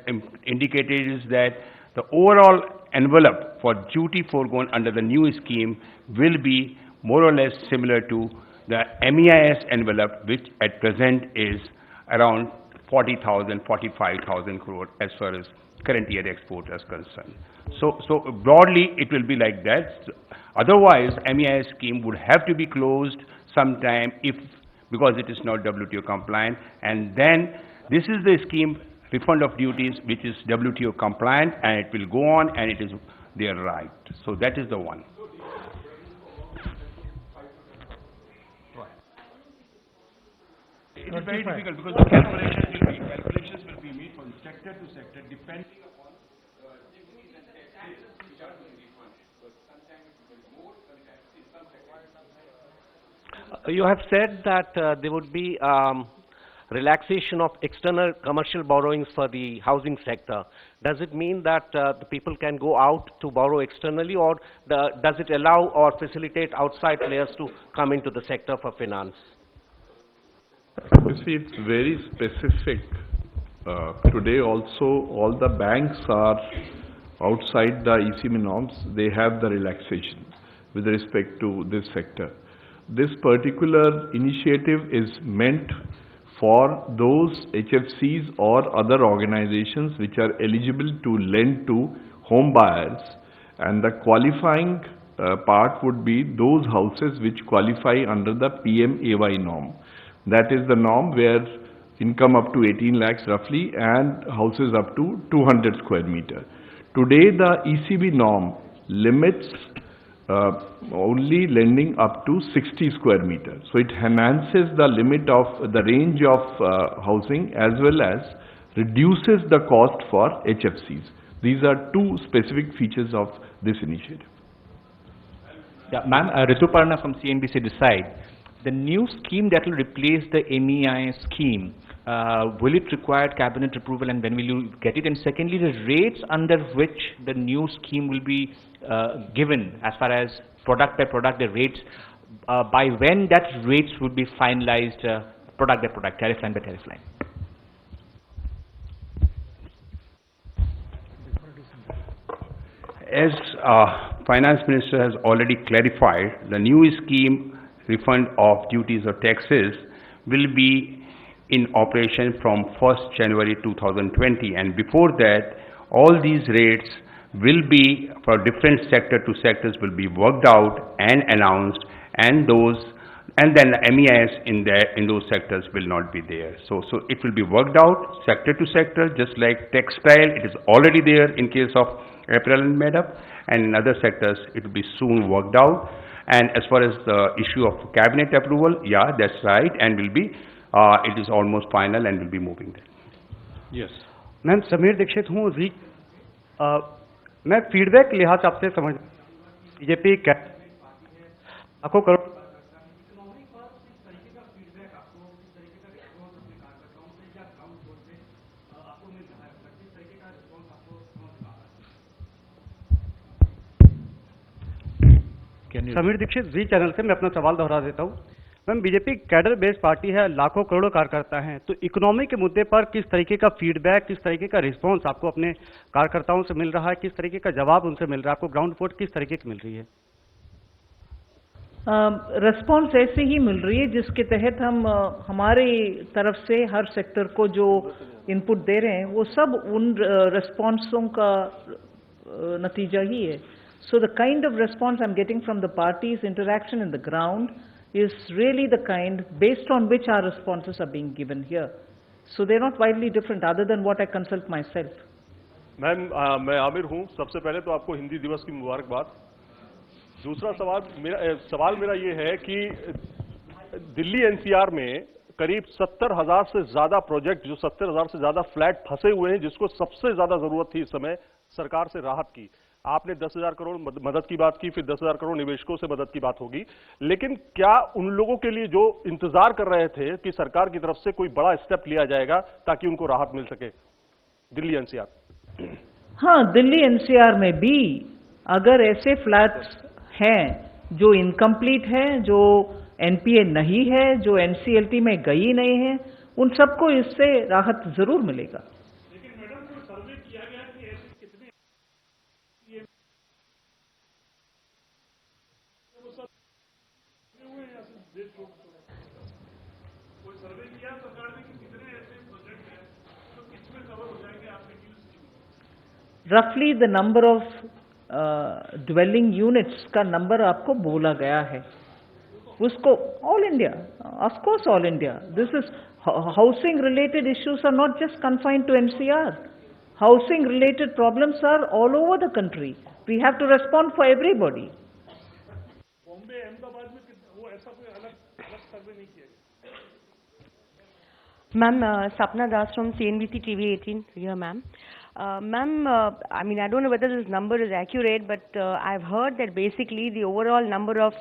indicated is that the overall envelope for duty foregone under the new scheme will be more or less similar to the MEIS envelope, which at present is around 40,000, 45,000 crore as far as current year export is concerned. So broadly it will be like that. Otherwise, MEIS scheme would have to be closed sometime because it is not WTO compliant, and then this is the scheme, refund of duties, which is WTO compliant, and it will go on, and it is their right. So that is the one. It is very difficult because the calculations will be made from sector to sector, depending upon duties and taxes which are being refunded. So sometimes it will be more, sometimes in some sectors. You have said that there would be relaxation of external commercial borrowings for the housing sector. Does it mean that the people can go out to borrow externally, or does it allow or facilitate outside players to come into the sector for finance? You see, it's very specific. Today also, all the banks are outside the ECB norms. They have the relaxation with respect to this sector. This particular initiative is meant for those HFCs or other organizations which are eligible to lend to home buyers, and the qualifying part would be those houses which qualify under the PMAY norm. That is the norm where income up to 18 lakhs roughly and houses up to 200 square meter. Today the ECB norm limits only lending up to 60 square meters. So it enhances the limit of the range of housing as well as reduces the cost for HFCs. These are two specific features of this initiative. Yeah, ma'am, Rituparna from CNBC Decide. The new scheme that will replace the MEI scheme, will it require cabinet approval, and when will you get it? And secondly, the rates under which the new scheme will be given as far as product by product, the rates, by when that rates would be finalized product by product, tariff line by tariff line? As Finance Minister has already clarified, the new scheme refund of duties or taxes will be in operation from 1st January 2020, and before that all these rates will be for different sector to sectors will be worked out and announced, and then the MEIS in those sectors will not be there. So it will be worked out sector to sector, just like textile, it is already there in case of apparel and made-up, and in other sectors it will be soon worked out. And as far as the issue of cabinet approval, yeah, that's right, and will be, it is almost final and will be moving there. Yes. Ma'am Sameer Dixit हूँ मैं feedback लिहाज आपसे समझ BJP लाखों crore Sameer Dixit ji channel से मैं अपना सवाल दोहरा देता हूँ। Ma'am BJP cadre based party है, लाखों करोड़ों कार्यकर्ता हैं, तो इकोनॉमी के मुद्दे पर किस तरीके का फीडबैक, किस तरीके का रिस्पांस आपको अपने कार्यकर्ताओं से मिल रहा है, किस तरीके का जवाब उनसे मिल रहा है, आपको ग्राउंड रिपोर्ट किस तरीके की मिल रही है? रिस्पांस ऐसे ही मिल रही है जिसके तहत हम हमारी तरफ से हर सेक्टर को जो इनपुट दे रहे हैं वो सब उन रिस्पांसों का नतीजा ही है. So the kind of response I'm getting from the parties, interaction in the ground is really the kind based on which our responses are being given here. So they're not widely different other than what I consult myself. Ma'am मैं आमिर हूँ। सबसे पहले तो आपको हिंदी दिवस की मुबारकबाद। दूसरा सवाल मेरा ये है कि दिल्ली एनसीआर में करीब 70,000 से ज्यादा प्रोजेक्ट, जो 70,000 से ज्यादा फ्लैट फंसे हुए हैं, जिसको सबसे ज्यादा जरूरत थी इस समय सरकार से राहत की। आपने 10,000 करोड़ मदद की बात की, फिर 10,000 करोड़ निवेशकों से मदद की बात होगी, लेकिन क्या उन लोगों के लिए जो इंतजार कर रहे थे कि सरकार की तरफ से कोई बड़ा स्टेप लिया जाएगा ताकि उनको राहत मिल सके, दिल्ली एनसीआर? हाँ, दिल्ली एनसीआर में भी अगर ऐसे फ्लैट्स हैं जो इनकम्प्लीट हैं, जो एनपीए नहीं है, जो एनसीएलटी में गई नहीं है, उन सबको इससे राहत जरूर मिलेगा। लेकिन मैडम कोई सर्वे किया गया कि ऐसे कितने कोई सर्वे किया सरकार ने कि कितने ऐसे प्रोजेक्ट हैं तो किसमें कवर हो जाएंगे आपने? रफली the number of dwelling units का नंबर आपको बोला गया है, उसको all India, of course all India. This is housing related issues are not just confined to NCR. Housing related problems are all over the country. We have to respond for everybody. Bombay, Ahmedabad में वो ऐसा कोई अलग सर्वे नहीं किया गया? Ma'am, Sapna Das from CNBC TV 18 here, ma'am. Ma'am, I mean, I don't know whether this number is accurate, but I've heard that basically the overall number of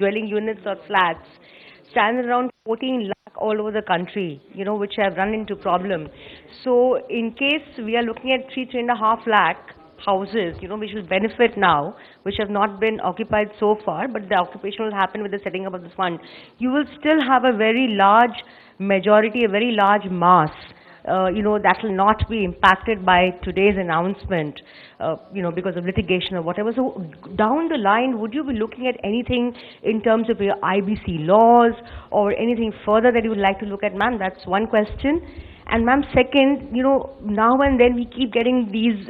dwelling units or flats stands around 14 lakh all over the country, you know, which have run into problem. So in case we are looking at 3.5 lakh houses, you know, which will benefit now, which have not been occupied so far, but the occupation will happen with the setting up of this fund, you will still have a very large majority, a very large mass, you know, that will not be impacted by today's announcement, you know, because of litigation or whatever. So down the line, would you be looking at anything in terms of your IBC laws or anything further that you would like to look at, ma'am? That's one question. And ma'am, second, you know, now and then we keep getting these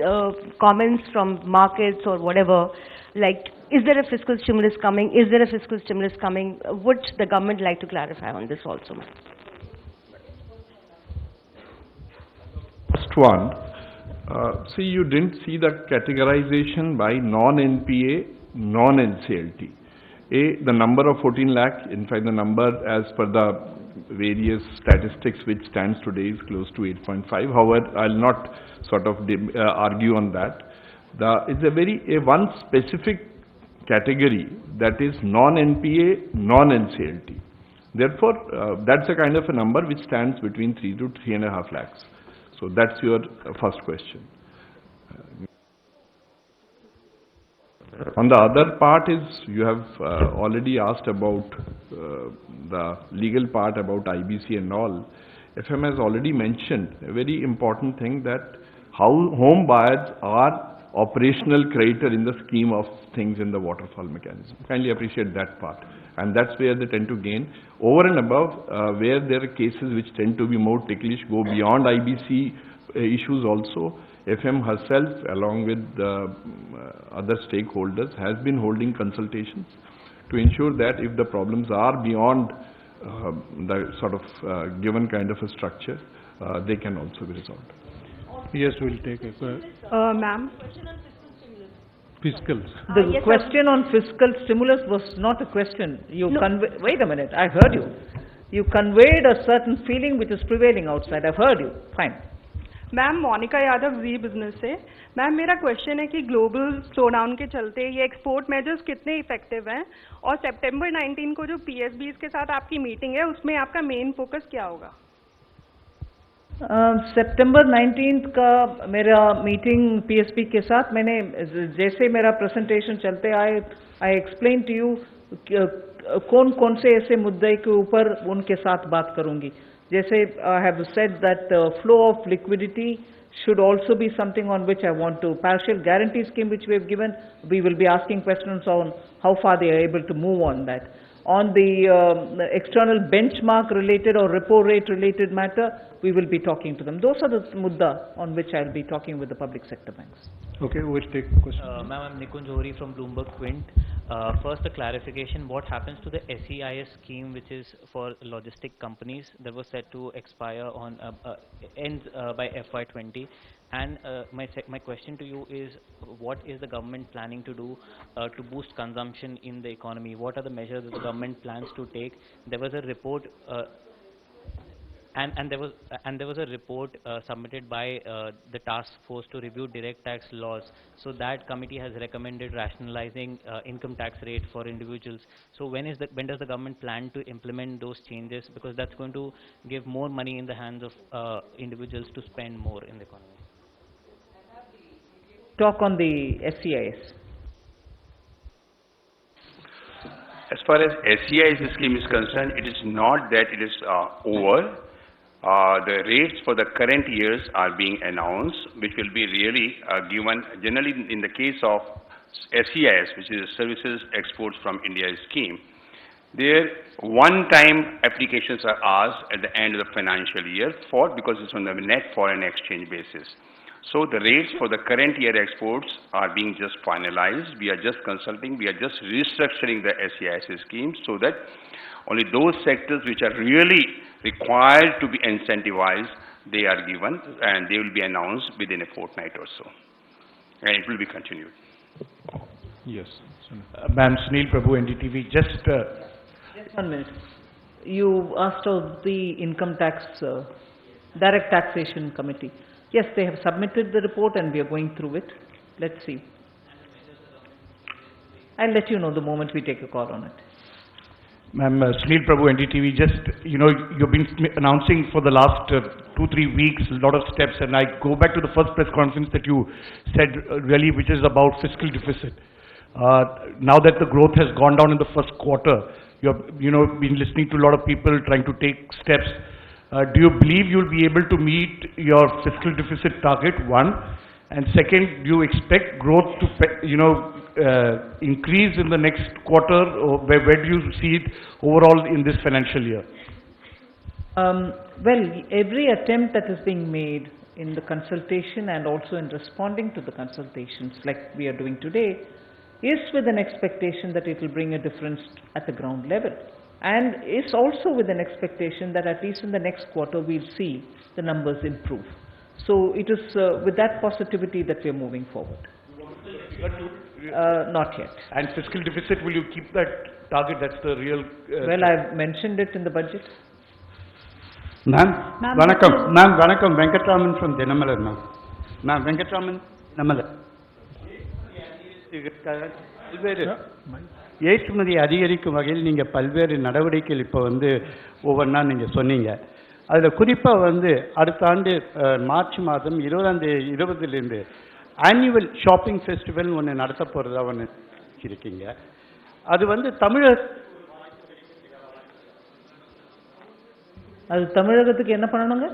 comments from markets or whatever, like, is there a fiscal stimulus coming? Is there a fiscal stimulus coming? Would the government like to clarify on this also, ma'am? First one, see, you didn't see the categorization by non-NPA, non-NCLT. The number of 14 lakh, in fact the number as per the various statistics which stands today is close to 8.5. However, I'll not sort of argue on that. It's one specific category that is non-NPA, non-NCLT. Therefore, that's a kind of a number which stands between 3 to 3.5 lakhs. So that's your first question. On the other part is, you have already asked about the legal part about IBC and all. FM has already mentioned a very important thing, that how home buyers are operational creditor in the scheme of things in the waterfall mechanism. Kindly appreciate that part. And that's where they tend to gain. Over and above, where there are cases which tend to be more ticklish, go beyond IBC issues also. FM herself, along with other stakeholders, has been holding consultations to ensure that if the problems are beyond the sort of given kind of a structure, they can also be resolved. Yes, we'll take a question. Ma'am. Fiscal. The question on fiscal stimulus was not a question. You wait a minute, I heard you. You conveyed a certain feeling which is prevailing outside. I've heard you. Fine. Ma'am, Monika Yadav ji business से। Ma'am, मेरा question है कि global slowdown के चलते ये export measures कितने effective हैं, और सितंबर 19 को जो पीएसबीज के साथ आपकी मीटिंग है उसमें आपका मेन फोकस क्या होगा? सितंबर 19 का मेरा मीटिंग पीएसपी के साथ, मैंने जैसे मेरा प्रेजेंटेशन चलते आए, आई एक्सप्लेन टू यू कौन कौन से ऐसे मुद्दे के ऊपर उनके साथ बात करूंगी. जैसे I have said that flow of liquidity should also be something on which I want to. Partial guarantee scheme which we have given, we will be asking questions on how far they are able to move on that. On the external benchmark related or repo rate related matter, we will be talking to them. Those are the mudda on which I will be talking with the public sector banks. Okay, we'll take question. Ma'am, I'm Nikun Johri from Bloomberg Quint. First, a clarification, what happens to the SEIS scheme, which is for logistic companies that was set to expire on, ends by FY20? And my question to you is, what is the government planning to do to boost consumption in the economy? What are the measures that the government plans to take? There was a report and there was a report submitted by the task force to review direct tax laws. So that committee has recommended rationalizing income tax rate for individuals. So when does the government plan to implement those changes? Because that's going to give more money in the hands of individuals to spend more in the economy. Talk on the SEIS. As far as SEIS scheme is concerned, it is not that it is over. The rates for the current years are being announced, which will be really given generally in the case of SEIS, which is Services Exports from India scheme. There one-time applications are asked at the end of the financial year because it's on the net foreign exchange basis. So the rates for the current year exports are being just finalized. We are just consulting, we are just restructuring the SEIS scheme so that only those sectors which are really required to be incentivized, they are given and they will be announced within a fortnight or so. And it will be continued. Yes. Ma'am, Sunil Prabhu, NDTV, just 1 minute. You asked of the income tax, direct taxation committee. Yes, they have submitted the report and we are going through it. Let's see. I'll let you know the moment we take a call on it. Ma'am, Sunil Prabhu, NDTV, just, you've been announcing for the last 2-3 weeks a lot of steps, and I go back to the first press conference that you said really, which is about fiscal deficit. Now that the growth has gone down in the first quarter, you've been listening to a lot of people trying to take steps. Do you believe you'll be able to meet your fiscal deficit target, one? And second, do you expect growth to increase in the next quarter, or where do you see it overall in this financial year? Well, every attempt that is being made in the consultation and also in responding to the consultations like we are doing today is with an expectation that it will bring a difference at the ground level. And it's also with an expectation that at least in the next quarter we'll see the numbers improve. So it is with that positivity that we are moving forward. Not yet. And fiscal deficit, will you keep that target? That's the real... well, I've mentioned it in the budget. Ma'am, Vanakkam. Ma'am, Vanakkam, Venkatraman from Dinamalar, ma'am. Ma'am, Venkatraman, Dinamalar. ஏற்றுமதி அதிகரிக்கும் வகையில் நீங்கள் பல்வேறு நடவடிக்கைகள் இப்போ ஒவ்வொன்றா நீங்கள் சொன்னீங்க. அதில் குறிப்பாக அடுத்த ஆண்டு மார்ச் மாதம் 20 ஆனுவல் ஷாப்பிங் ஃபெஸ்டிவல் ஒன்று நடத்த போகிறதா இருக்கீங்க. அது தமிழகத்துக்கு என்ன பண்ணணுங்க?